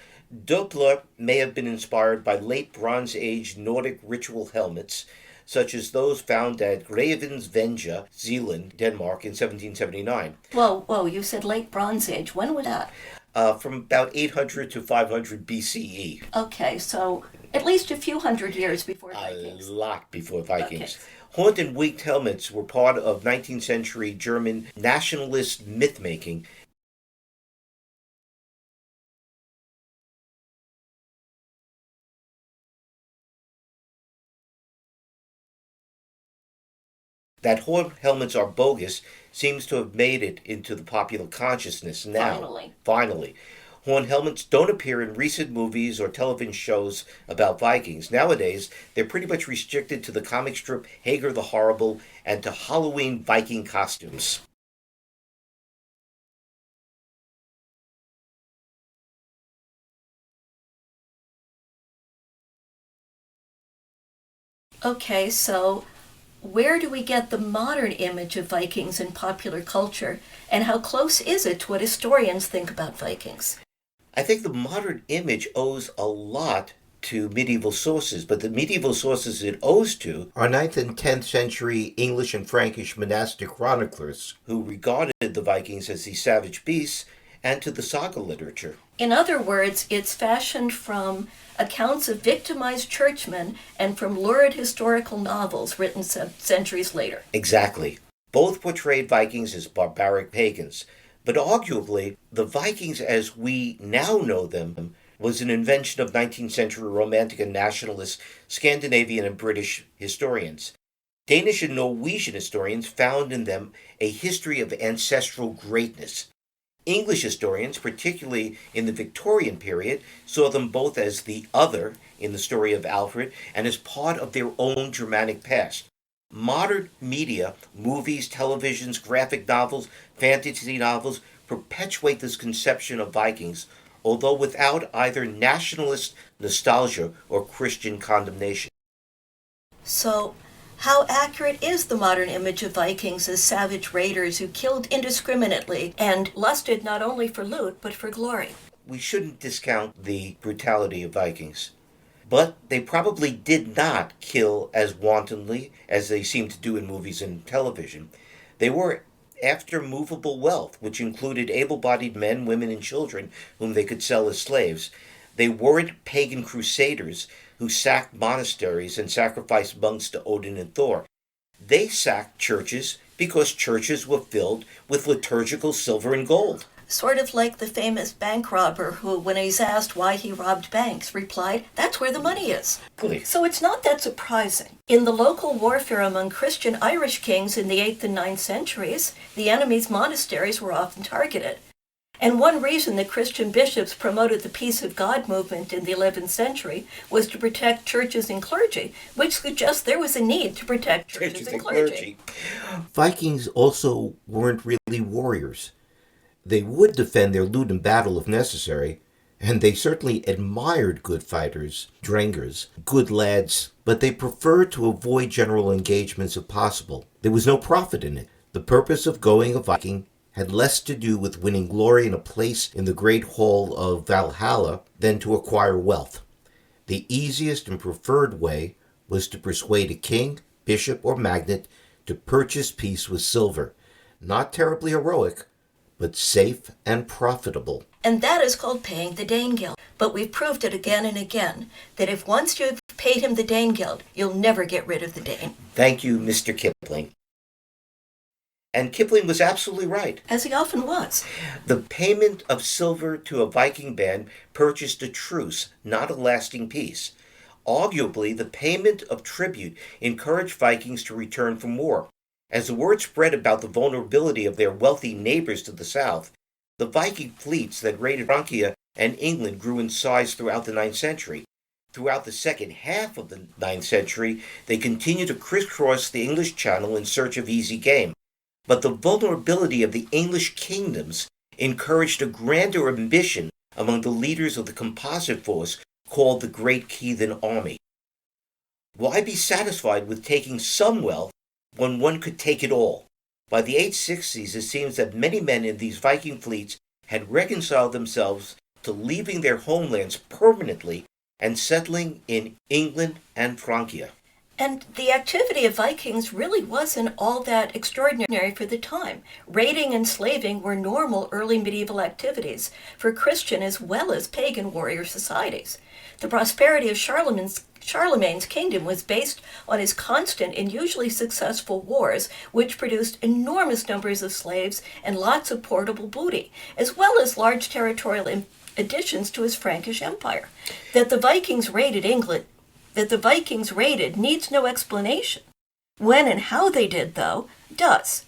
Doppler may have been inspired by late Bronze Age Nordic ritual helmets, such as those found at Ravensvenja, Zealand, Denmark in 1779. Whoa, you said late Bronze Age. When was that? From about 800 to 500 BCE. Okay, so at least a few hundred years before Vikings. A lot before Vikings. Okay. Horned and winged helmets were part of 19th century German nationalist myth-making That horn helmets are bogus seems to have made it into the popular consciousness now. Finally. Horn helmets don't appear in recent movies or television shows about Vikings. Nowadays, they're pretty much restricted to the comic strip Hagar the Horrible and to Halloween Viking costumes. Okay, so where do we get the modern image of Vikings in popular culture, and how close is it to what historians think about Vikings? I think the modern image owes a lot to medieval sources, but the medieval sources it owes to are ninth and 10th century English and Frankish monastic chroniclers who regarded the Vikings as these savage beasts, and to the saga literature. In other words, it's fashioned from accounts of victimized churchmen and from lurid historical novels written centuries later. Exactly. Both portrayed Vikings as barbaric pagans, but arguably, the Vikings as we now know them was an invention of 19th century Romantic and nationalist Scandinavian and British historians. Danish and Norwegian historians found in them a history of ancestral greatness. English historians, particularly in the Victorian period, saw them both as the other in the story of Alfred and as part of their own Germanic past. Modern media, movies, televisions, graphic novels, fantasy novels, perpetuate this conception of Vikings, although without either nationalist nostalgia or Christian condemnation. So, how accurate is the modern image of Vikings as savage raiders who killed indiscriminately and lusted not only for loot but for glory? We shouldn't discount the brutality of Vikings. But they probably did not kill as wantonly as they seem to do in movies and television. They were after movable wealth, which included able-bodied men, women, and children whom they could sell as slaves. They weren't pagan crusaders who sacked monasteries and sacrificed monks to Odin and Thor. They sacked churches because churches were filled with liturgical silver and gold. Sort of like the famous bank robber who, when he's asked why he robbed banks, replied, "That's where the money is." Please. So it's not that surprising. In the local warfare among Christian Irish kings in the 8th and 9th centuries, the enemy's monasteries were often targeted. And one reason the Christian bishops promoted the Peace of God movement in the 11th century was to protect churches and clergy, which suggests there was a need to protect churches and clergy. Vikings also weren't really warriors. They would defend their loot in battle if necessary, and they certainly admired good fighters, drengers, good lads, but they preferred to avoid general engagements if possible. There was no profit in it. The purpose of going a Viking had less to do with winning glory and a place in the great hall of Valhalla than to acquire wealth. The easiest and preferred way was to persuade a king, bishop, or magnate to purchase peace with silver. Not terribly heroic, but safe and profitable. And that is called paying the Danegeld. But we've proved it again and again, that if once you've paid him the Danegeld, you'll never get rid of the Dane. Thank you, Mr. Kipling. And Kipling was absolutely right. As he often was. The payment of silver to a Viking band purchased a truce, not a lasting peace. Arguably, the payment of tribute encouraged Vikings to return from war. As the word spread about the vulnerability of their wealthy neighbors to the south, the Viking fleets that raided Francia and England grew in size throughout the 9th century. Throughout the second half of the 9th century, they continued to crisscross the English Channel in search of easy game. But the vulnerability of the English kingdoms encouraged a grander ambition among the leaders of the composite force called the Great Heathen Army. Why be satisfied with taking some wealth when one could take it all? By the 860s, it seems that many men in these Viking fleets had reconciled themselves to leaving their homelands permanently and settling in England and Francia. And the activity of Vikings really wasn't all that extraordinary for the time. Raiding and slaving were normal early medieval activities for Christian as well as pagan warrior societies. The prosperity of Charlemagne's kingdom was based on his constant and usually successful wars, which produced enormous numbers of slaves and lots of portable booty, as well as large territorial additions to his Frankish empire. That the Vikings raided needs no explanation. When and how they did, though, does.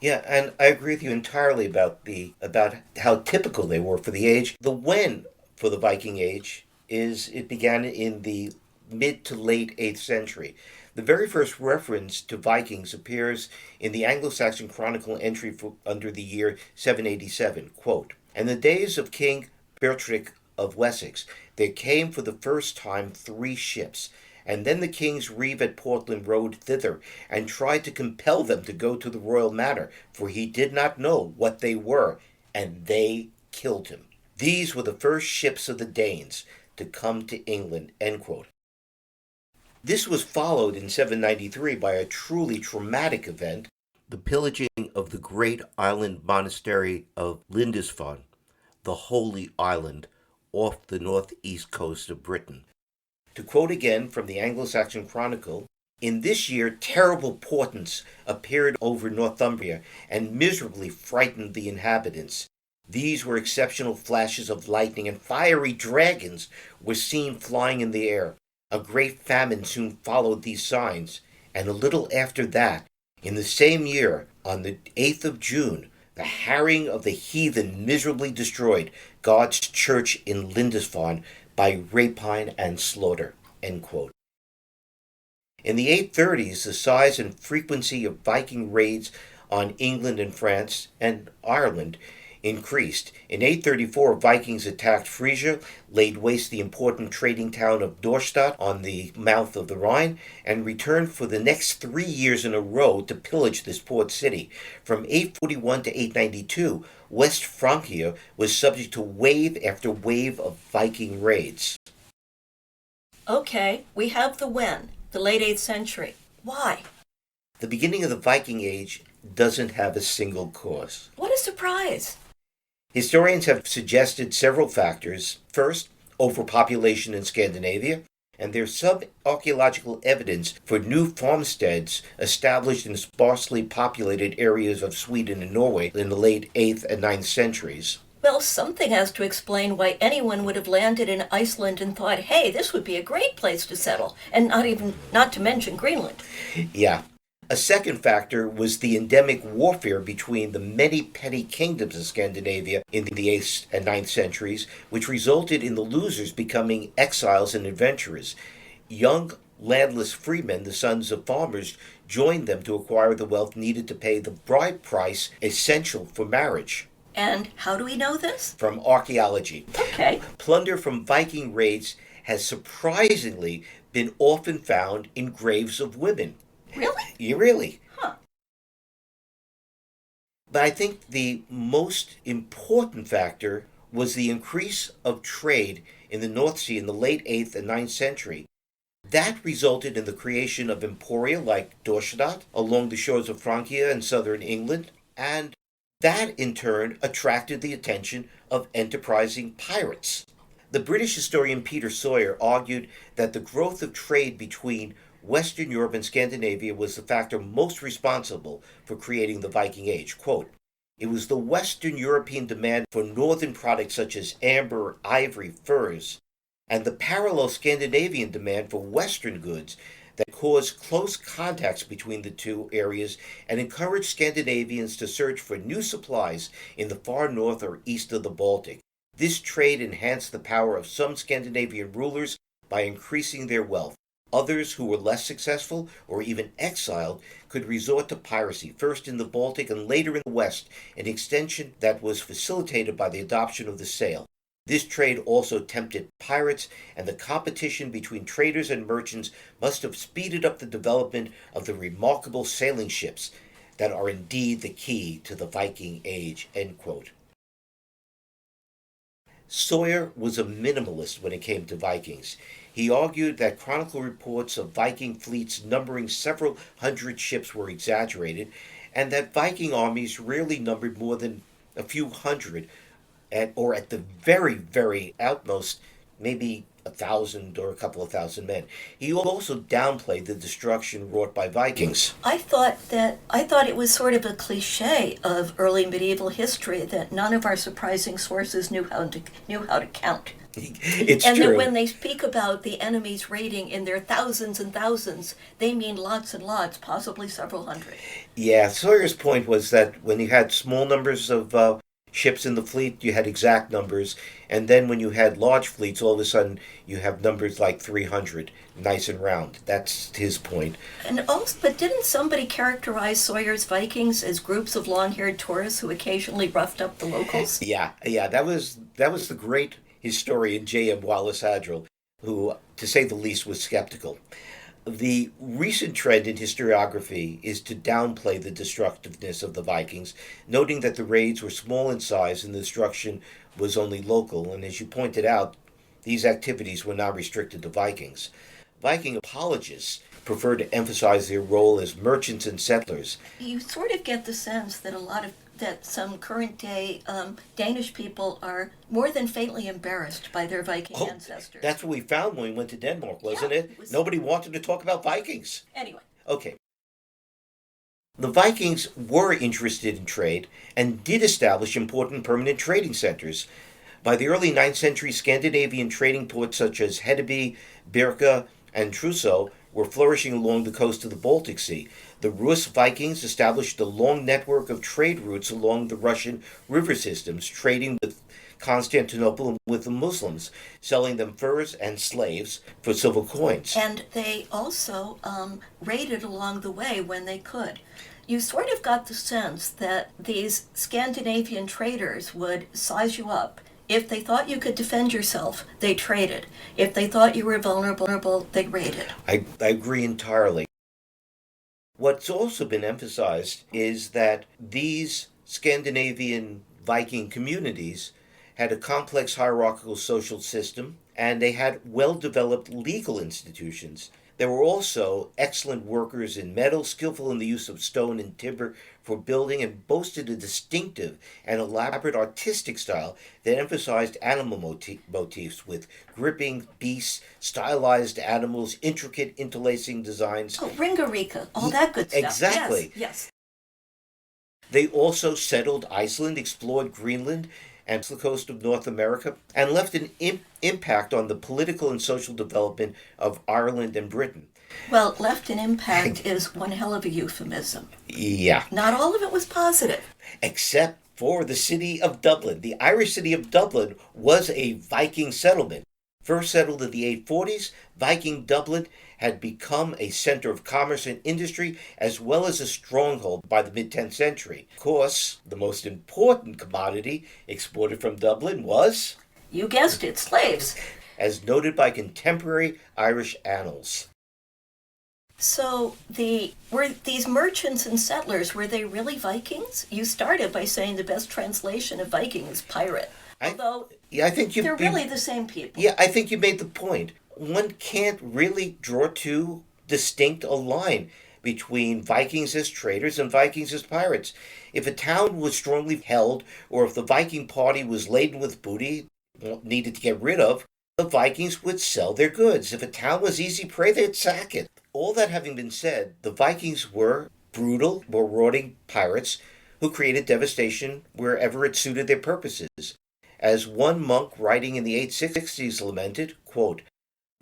Yeah, and I agree with you entirely about how typical they were for the age. The when for the Viking Age is it began in the mid to late 8th century. The very first reference to Vikings appears in the Anglo-Saxon Chronicle entry under the year 787, quote, "In the days of King Bertric of Wessex, there came for the first time 3 ships, and then the king's reeve at Portland rode thither, and tried to compel them to go to the royal manor, for he did not know what they were, and they killed him. These were the first ships of the Danes to come to England," end quote. This was followed in 793 by a truly traumatic event, the pillaging of the great island monastery of Lindisfarne, the Holy Island, off the northeast coast of Britain. To quote again from the Anglo-Saxon Chronicle, "In this year terrible portents appeared over Northumbria and miserably frightened the inhabitants. These were exceptional flashes of lightning, and fiery dragons were seen flying in the air. A great famine soon followed these signs, and a little after that, in the same year, on the 8th of June, the harrying of the heathen miserably destroyed God's church in Lindisfarne by rapine and slaughter," end quote. In the 830s, the size and frequency of Viking raids on England and France and Ireland increased. In 834, Vikings attacked Frisia, laid waste the important trading town of Dorstadt on the mouth of the Rhine, and returned for the next 3 years in a row to pillage this port city. From 841 to 892, West Frankische was subject to wave after wave of Viking raids. Okay, we have the when, the late 8th century. Why? The beginning of the Viking Age doesn't have a single cause. What a surprise! Historians have suggested several factors. First, overpopulation in Scandinavia, and there's some archaeological evidence for new farmsteads established in sparsely populated areas of Sweden and Norway in the late 8th and 9th centuries. Well, something has to explain why anyone would have landed in Iceland and thought, hey, this would be a great place to settle, and not to mention Greenland. Yeah. A second factor was the endemic warfare between the many petty kingdoms of Scandinavia in the 8th and 9th centuries, which resulted in the losers becoming exiles and adventurers. Young, landless freemen, the sons of farmers, joined them to acquire the wealth needed to pay the bride price essential for marriage. And how do we know this? From archaeology. Okay. Plunder from Viking raids has surprisingly been often found in graves of women. Really? Yeah, really. Huh. But I think the most important factor was the increase of trade in the North Sea in the late 8th and 9th century. That resulted in the creation of emporia like Dorstadt along the shores of Francia and southern England, and that in turn attracted the attention of enterprising pirates. The British historian Peter Sawyer argued that the growth of trade between Western Europe and Scandinavia was the factor most responsible for creating the Viking Age. Quote, "It was the Western European demand for northern products such as amber, ivory, furs, and the parallel Scandinavian demand for Western goods that caused close contacts between the two areas and encouraged Scandinavians to search for new supplies in the far north or east of the Baltic. This trade enhanced the power of some Scandinavian rulers by increasing their wealth. Others who were less successful or even exiled could resort to piracy, first in the Baltic and later in the West, an extension that was facilitated by the adoption of the sail. This trade also tempted pirates, and the competition between traders and merchants must have speeded up the development of the remarkable sailing ships that are indeed the key to the Viking Age," end quote. Sawyer was a minimalist when it came to Vikings. He argued that chronicle reports of Viking fleets numbering several hundred ships were exaggerated, and that Viking armies rarely numbered more than a few hundred, or at the very, very outmost, maybe 1,000 or a couple of thousand men. He also downplayed the destruction wrought by Vikings. I thought it was sort of a cliche of early medieval history that none of our surprising sources knew how to count. It's and true. that when they speak about the enemy's raiding in their thousands and thousands, they mean lots and lots, possibly several hundred. Yeah, Sawyer's point was that when you had small numbers of ships in the fleet, you had exact numbers, and then when you had large fleets, all of a sudden you have numbers like 300, nice and round. That's his point. And also, but didn't somebody characterize Sawyer's Vikings as groups of long-haired tourists who occasionally roughed up the locals? Yeah, that was the great historian J.M. Wallace Adrill, who, to say the least, was skeptical. The recent trend in historiography is to downplay the destructiveness of the Vikings, noting that the raids were small in size and the destruction was only local, and as you pointed out, these activities were not restricted to Vikings. Viking apologists prefer to emphasize their role as merchants and settlers. You sort of get the sense that some current day Danish people are more than faintly embarrassed by their Viking ancestors. That's what we found when we went to Denmark, wasn't Yeah, it? Nobody wanted to talk about Vikings. Anyway. Okay. The Vikings were interested in trade and did establish important permanent trading centers. By the early 9th century, Scandinavian trading ports such as Hedeby, Birka, and Trousseau were flourishing along the coast of the Baltic Sea. The Rus Vikings established a long network of trade routes along the Russian river systems, trading with Constantinople and with the Muslims, selling them furs and slaves for silver coins. And they also raided along the way when they could. You sort of got the sense that these Scandinavian traders would size you up. If they thought you could defend yourself, they traded. If they thought you were vulnerable, they raided. I agree entirely. What's also been emphasized is that these Scandinavian Viking communities had a complex hierarchical social system, and they had well-developed legal institutions. There were also excellent workers in metal, skillful in the use of stone and timber for building, and boasted a distinctive and elaborate artistic style that emphasized animal motifs with gripping beasts, stylized animals, intricate interlacing designs. Oh, Ringarika, all that good stuff. Exactly. Yes. They also settled Iceland, explored Greenland, and the coast of North America, and left an impact on the political and social development of Ireland and Britain. Well, left an impact is one hell of a euphemism. Yeah. Not all of it was positive. Except for the city of Dublin. The Irish city of Dublin was a Viking settlement. First settled in the 840s, Viking Dublin had become a center of commerce and industry, as well as a stronghold by the mid-10th century. Of course, the most important commodity exported from Dublin was, you guessed it, slaves. as noted by contemporary Irish annals. So were these merchants and settlers, were they really Vikings? You started by saying the best translation of Viking is pirate. Although I think they're really the same people. Yeah, I think you made the point. One can't really draw too distinct a line between Vikings as traders and Vikings as pirates. If a town was strongly held, or if the Viking party was laden with booty, needed to get rid of, the Vikings would sell their goods. If a town was easy prey, they'd sack it. All that having been said, the Vikings were brutal, marauding pirates who created devastation wherever it suited their purposes. As one monk writing in the 860s lamented, quote,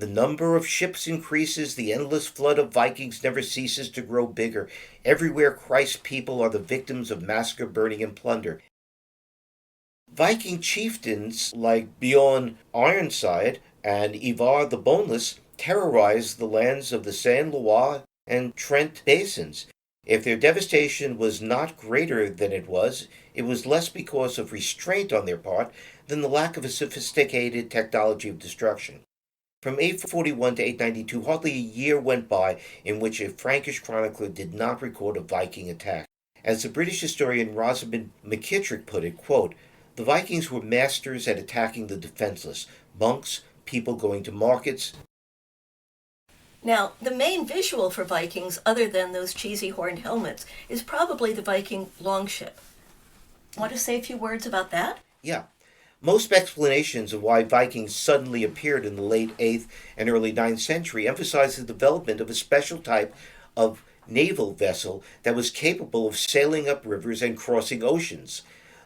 "The number of ships increases, the endless flood of Vikings never ceases to grow bigger. Everywhere Christ's people are the victims of massacre, burning, and plunder." Viking chieftains like Bjorn Ironside and Ivar the Boneless terrorized the lands of the Seine, Loire, and Trent basins. If their devastation was not greater than it was less because of restraint on their part than the lack of a sophisticated technology of destruction. From 841 to 892, hardly a year went by in which a Frankish chronicler did not record a Viking attack. As the British historian Rosamund McKittrick put it, quote, "The Vikings were masters at attacking the defenseless, monks, people going to markets." Now, the main visual for Vikings, other than those cheesy horned helmets, is probably the Viking longship. Want to say a few words about that? Yeah. Most explanations of why Vikings suddenly appeared in the late 8th and early 9th century emphasize the development of a special type of naval vessel that was capable of sailing up rivers and crossing oceans.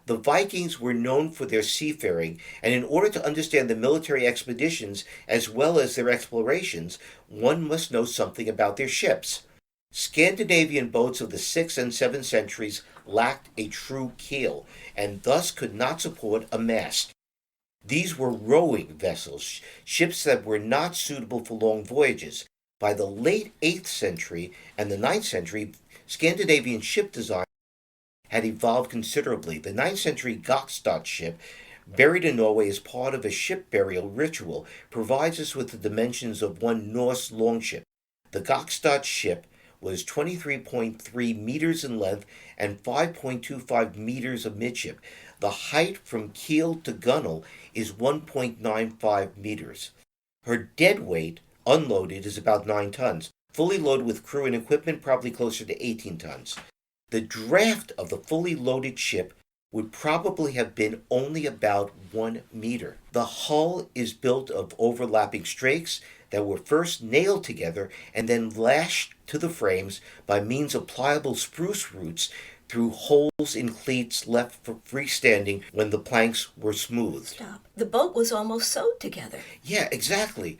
The Vikings were known for their seafaring, and in order to understand the military expeditions as well as their explorations, one must know something about their ships. Scandinavian boats of the 6th and 7th centuries lacked a true keel, and thus could not support a mast. These were rowing vessels, ships that were not suitable for long voyages. By the late 8th century and the 9th century, Scandinavian ship design had evolved considerably. The 9th century Gokstad ship, buried in Norway as part of a ship burial ritual, provides us with the dimensions of one Norse longship. The Gokstad ship was 23.3 meters in length and 5.25 meters amidship. The height from keel to gunwale is 1.95 meters. Her dead weight, unloaded, is about 9 tons. Fully loaded with crew and equipment, probably closer to 18 tons. The draft of the fully loaded ship would probably have been only about 1 meter. The hull is built of overlapping strakes that were first nailed together and then lashed to the frames by means of pliable spruce roots through holes in cleats left for freestanding when the planks were smoothed. Stop. The boat was almost sewed together. Yeah, exactly.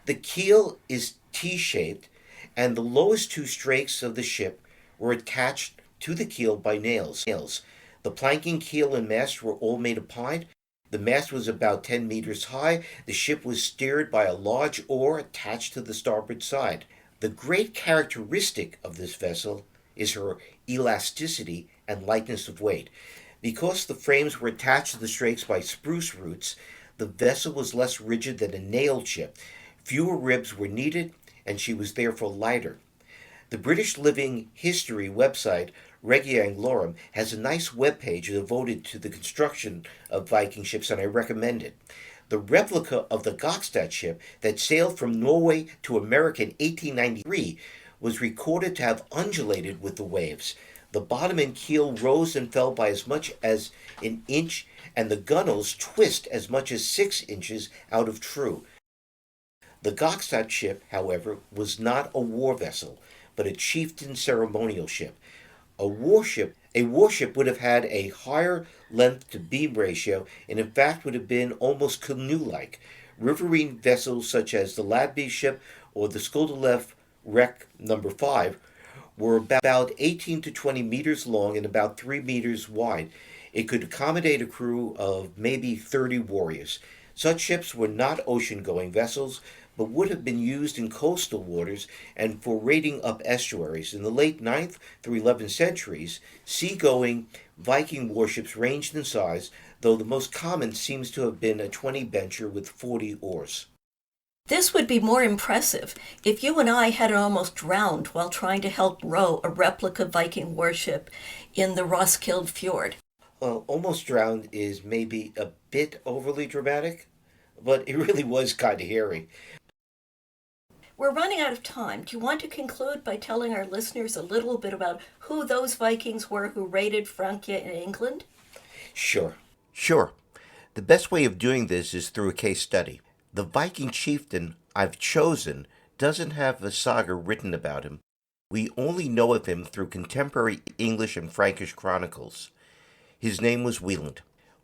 The keel is T-shaped, and the lowest 2 strakes of the ship were attached to the keel by nails. The planking, keel, and mast were all made of pine. The mast was about 10 meters high. The ship was steered by a large oar attached to the starboard side. The great characteristic of this vessel is her elasticity and lightness of weight. Because the frames were attached to the strakes by spruce roots, the vessel was less rigid than a nailed ship. Fewer ribs were needed, and she was therefore lighter. The British Living History website, Regia Anglorum, has a nice webpage devoted to the construction of Viking ships, and I recommend it. The replica of the Gokstad ship that sailed from Norway to America in 1893 was recorded to have undulated with the waves. The bottom and keel rose and fell by as much as an inch, and the gunwales twist as much as 6 inches out of true. The Gokstad ship, however, was not a war vessel, but a chieftain ceremonial ship. A warship would have had a higher length to beam ratio, and in fact would have been almost canoe-like. Riverine vessels such as the Ladby ship or the Skoldelef wreck number 5 were about 18 to 20 meters long and about 3 meters wide. It could accommodate a crew of maybe 30 warriors. Such ships were not ocean-going vessels, but would have been used in coastal waters and for raiding up estuaries. In the late 9th through 11th centuries, seagoing Viking warships ranged in size, though the most common seems to have been a 20-bencher with 40 oars. This would be more impressive if you and I hadn't almost drowned while trying to help row a replica Viking warship in the Roskilde Fjord. Well, almost drowned is maybe a bit overly dramatic, but it really was kind of hairy. We're running out of time. Do you want to conclude by telling our listeners a little bit about who those Vikings were who raided Francia in England? Sure. The best way of doing this is through a case study. The Viking chieftain I've chosen doesn't have a saga written about him. We only know of him through contemporary English and Frankish chronicles. His name was Weland.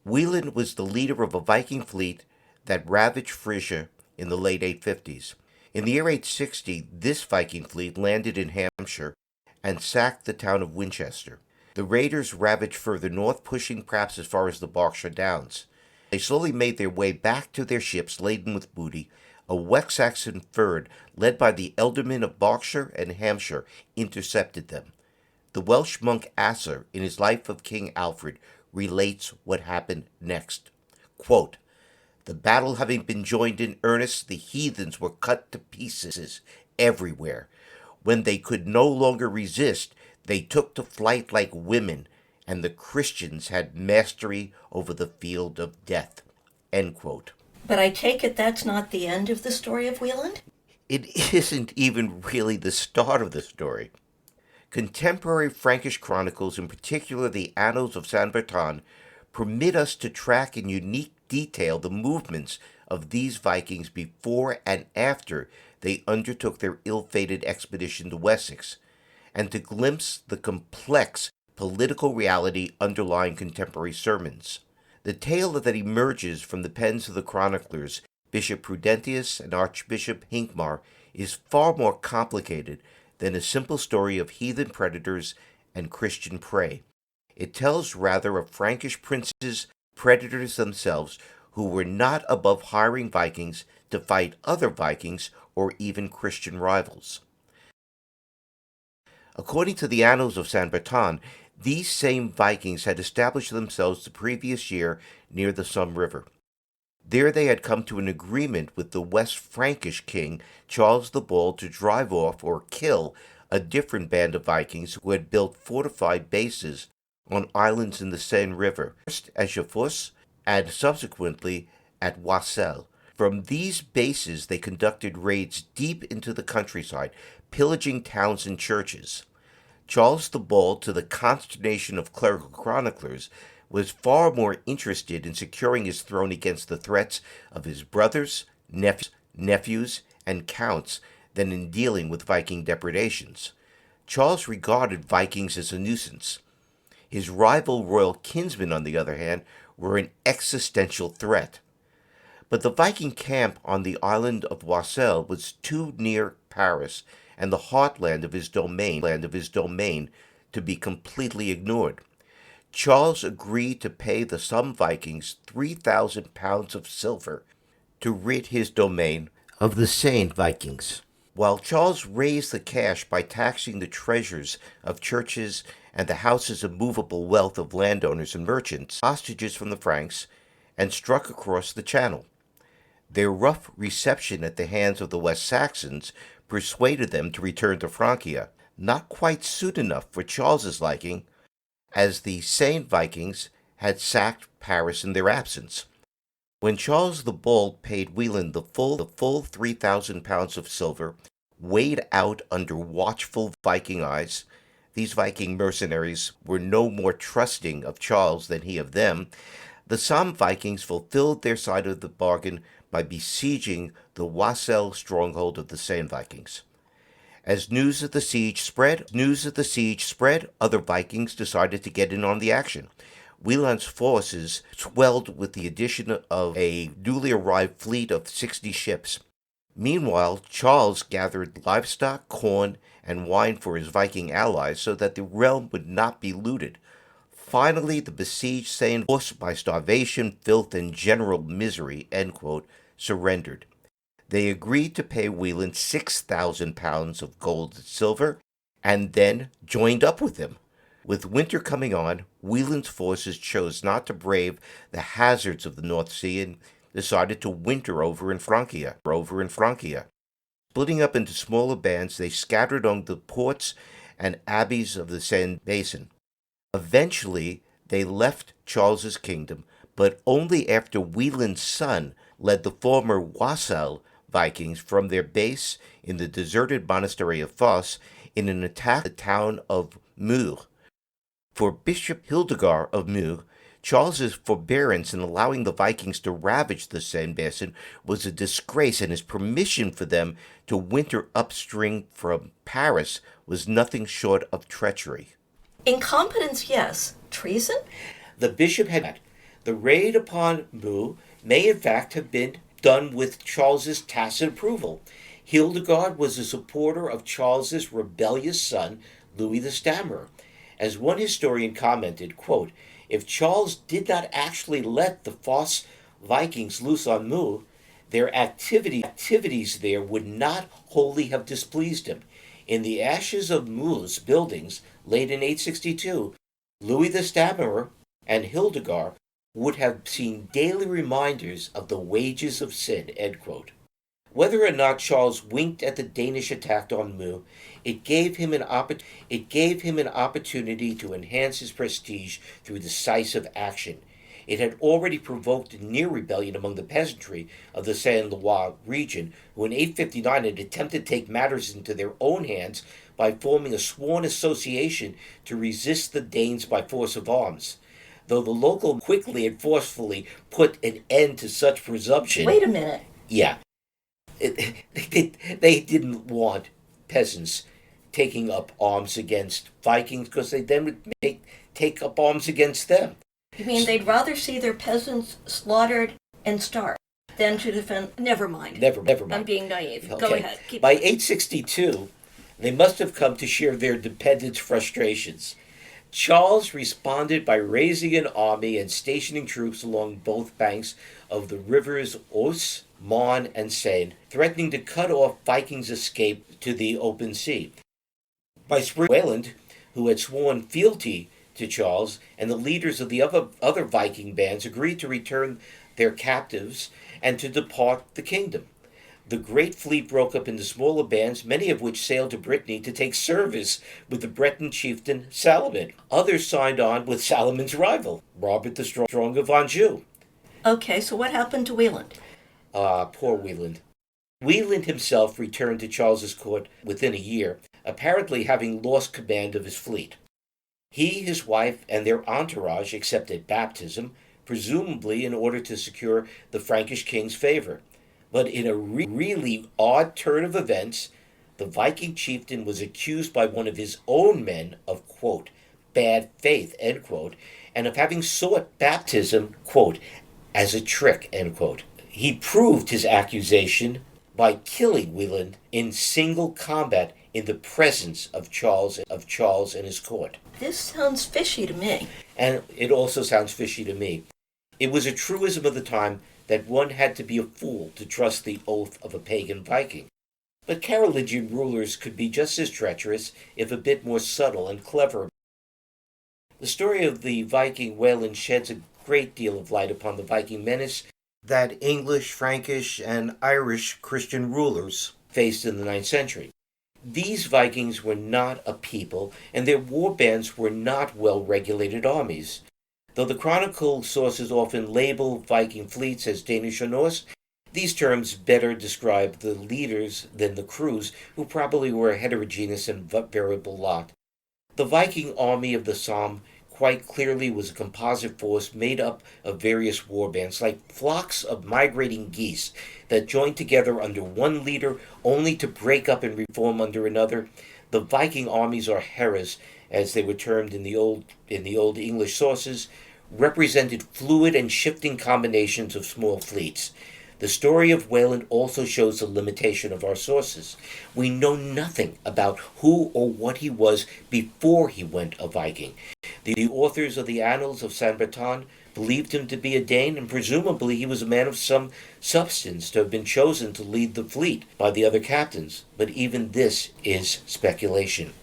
Weland was the leader of a Viking fleet that ravaged Frisia in the late 850s. In the year 860, this Viking fleet landed in Hampshire and sacked the town of Winchester. The raiders ravaged further north, pushing perhaps as far as the Berkshire Downs. They slowly made their way back to their ships laden with booty. A West Saxon fyrd, led by the ealdormen of Berkshire and Hampshire, intercepted them. The Welsh monk Asser, in his Life of King Alfred, relates what happened next. Quote, "The battle having been joined in earnest, the heathens were cut to pieces everywhere. When they could no longer resist, they took to flight like women, and the Christians had mastery over the field of death." End quote. But I take it that's not the end of the story of Weland? It isn't even really the start of the story. Contemporary Frankish chronicles, in particular the Annals of Saint Bertrand, permit us to track in unique detail the movements of these Vikings before and after they undertook their ill-fated expedition to Wessex, and to glimpse the complex political reality underlying contemporary sermons. The tale that emerges from the pens of the chroniclers, Bishop Prudentius and Archbishop Hincmar, is far more complicated than a simple story of heathen predators and Christian prey. It tells rather of Frankish princes, predators themselves, who were not above hiring Vikings to fight other Vikings or even Christian rivals. According to the Annals of Saint Bertrand, these same Vikings had established themselves the previous year near the Seine River. There they had come to an agreement with the West Frankish king Charles the Bald to drive off or kill a different band of Vikings who had built fortified bases on islands in the Seine River, first at Jaffus and subsequently at Wessex. From these bases they conducted raids deep into the countryside, pillaging towns and churches. Charles the Bald, to the consternation of clerical chroniclers, was far more interested in securing his throne against the threats of his brothers, nephews, and counts than in dealing with Viking depredations. Charles regarded Vikings as a nuisance. His rival royal kinsmen, on the other hand, were an existential threat. But the Viking camp on the island of Wessex was too near Paris and the heartland of his domain to be completely ignored. Charles agreed to pay the some Vikings 3,000 pounds of silver to rid his domain of the Seine Vikings, while Charles raised the cash by taxing the treasures of churches and the houses of movable wealth of landowners and merchants, hostages from the Franks, and struck across the Channel. Their rough reception at the hands of the West Saxons persuaded them to return to Francia, not quite soon enough for Charles's liking, as the Seine Vikings had sacked Paris in their absence. When Charles the Bald paid Weland the full 3,000 pounds of silver, weighed out under watchful Viking eyes, these Viking mercenaries were no more trusting of Charles than he of them, the Somme Vikings fulfilled their side of the bargain by besieging the Wessex stronghold of the Seine Vikings. As news of the siege spread, other Vikings decided to get in on the action. Weland's forces swelled with the addition of a newly arrived fleet of 60 ships. Meanwhile, Charles gathered livestock, corn, and wine for his Viking allies so that the realm would not be looted. Finally, the besieged Seine, forced by starvation, filth, and general misery, surrendered. They agreed to pay Weland 6,000 pounds of gold and silver, and then joined up with him. With winter coming on, Weland's forces chose not to brave the hazards of the North Sea and decided to winter over in Francia. Splitting up into smaller bands, they scattered on the ports and abbeys of the Seine basin. Eventually, they left Charles's kingdom, but only after Weland's son led the former Wessex Vikings from their base in the deserted monastery of Foss in an attack on the town of Mur. For Bishop Hildegard of Mur, Charles's forbearance in allowing the Vikings to ravage the Seine basin was a disgrace, and his permission for them to winter upstream from Paris was nothing short of treachery. Incompetence, yes. Treason? The bishop had. The raid upon Mur may in fact have been done with Charles's tacit approval. Hildegard was a supporter of Charles's rebellious son, Louis the Stammerer. As one historian commented, quote, "If Charles did not actually let the Foss Vikings loose on Mur, their activities there would not wholly have displeased him. In the ashes of Mur's buildings, laid in 862, Louis the Stammerer and Hildegard would have seen daily reminders of the wages of sin," end quote. Whether or not Charles winked at the Danish attack on Mur, it gave him an opportunity to enhance his prestige through decisive action. It had already provoked a near rebellion among the peasantry of the Seine-Loire region, who in 859 had attempted to take matters into their own hands by forming a sworn association to resist the Danes by force of arms. Though the local quickly and forcefully put an end to such presumption. Wait a minute. Yeah. They didn't want peasants taking up arms against Vikings because they then would take up arms against them. You mean they'd rather see their peasants slaughtered and starved than to defend? Never mind. Never mind. I'm being naive. Okay. Go ahead. By 862, they must have come to share their dependents' frustrations. Charles responded by raising an army and stationing troops along both banks of the rivers Ouse, Marne, and Seine, threatening to cut off Vikings' escape to the open sea. By spring, Weland, who had sworn fealty to Charles, and the leaders of the other Viking bands agreed to return their captives and to depart the kingdom. The great fleet broke up into smaller bands, many of which sailed to Brittany to take service with the Breton chieftain Salomon. Others signed on with Salomon's rival, Robert the Strong of Anjou. Okay, so what happened to Weland? Poor Weland. Weland himself returned to Charles's court within a year, apparently having lost command of his fleet. He, his wife, and their entourage accepted baptism, presumably in order to secure the Frankish king's favor. But in a really odd turn of events, the Viking chieftain was accused by one of his own men of, quote, bad faith, end quote, and of having sought baptism, quote, as a trick, end quote. He proved his accusation by killing Weland in single combat in the presence of Charles and his court. This sounds fishy to me. And it also sounds fishy to me. It was a truism of the time that one had to be a fool to trust the oath of a pagan Viking. But Carolingian rulers could be just as treacherous, if a bit more subtle and clever. The story of the Viking Weland sheds a great deal of light upon the Viking menace that English, Frankish, and Irish Christian rulers faced in the 9th century. These Vikings were not a people, and their war bands were not well-regulated armies. Though the chronicle sources often label Viking fleets as Danish or Norse, these terms better describe the leaders than the crews, who probably were a heterogeneous and variable lot. The Viking army of the Somme quite clearly was a composite force made up of various war bands, like flocks of migrating geese that joined together under one leader only to break up and reform under another. The Viking armies, or heres, as they were termed in the old English sources, represented fluid and shifting combinations of small fleets. The story of Weland also shows the limitation of our sources. We know nothing about who or what he was before he went a Viking. The authors of the Annals of Saint Bertrand believed him to be a Dane, and presumably he was a man of some substance to have been chosen to lead the fleet by the other captains. But even this is speculation.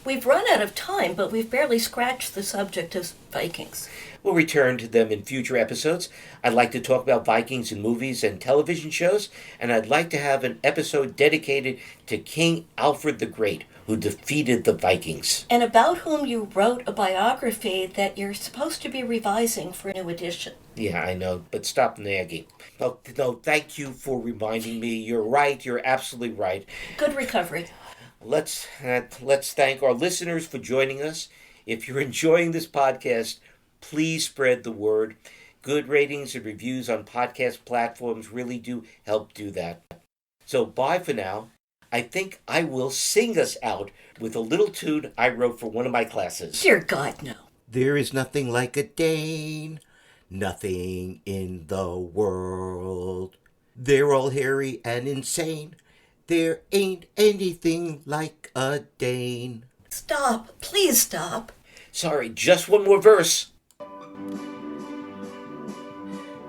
We've run out of time, but we've barely scratched the subject of Vikings. We'll return to them in future episodes. I'd like to talk about Vikings in movies and television shows, and I'd like to have an episode dedicated to King Alfred the Great, who defeated the Vikings. And about whom you wrote a biography that you're supposed to be revising for a new edition. Yeah, I know, but stop nagging. No, thank you for reminding me. You're right, you're absolutely right. Good recovery. Let's thank our listeners for joining us. If you're enjoying this podcast, please spread the word. Good ratings and reviews on podcast platforms really do help do that. So bye for now. I think I will sing us out with a little tune I wrote for one of my classes. Dear God, no. There is nothing like a Dane, nothing in the world. They're all hairy and insane. There ain't anything like a Dane. Stop. Please stop. Sorry, just one more verse.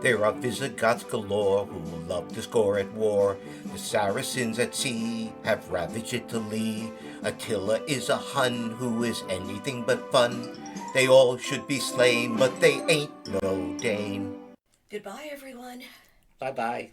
There are Visigoths galore who love to score at war. The Saracens at sea have ravaged Italy. Attila is a Hun who is anything but fun. They all should be slain, but they ain't no Dane. Goodbye, everyone. Bye-bye.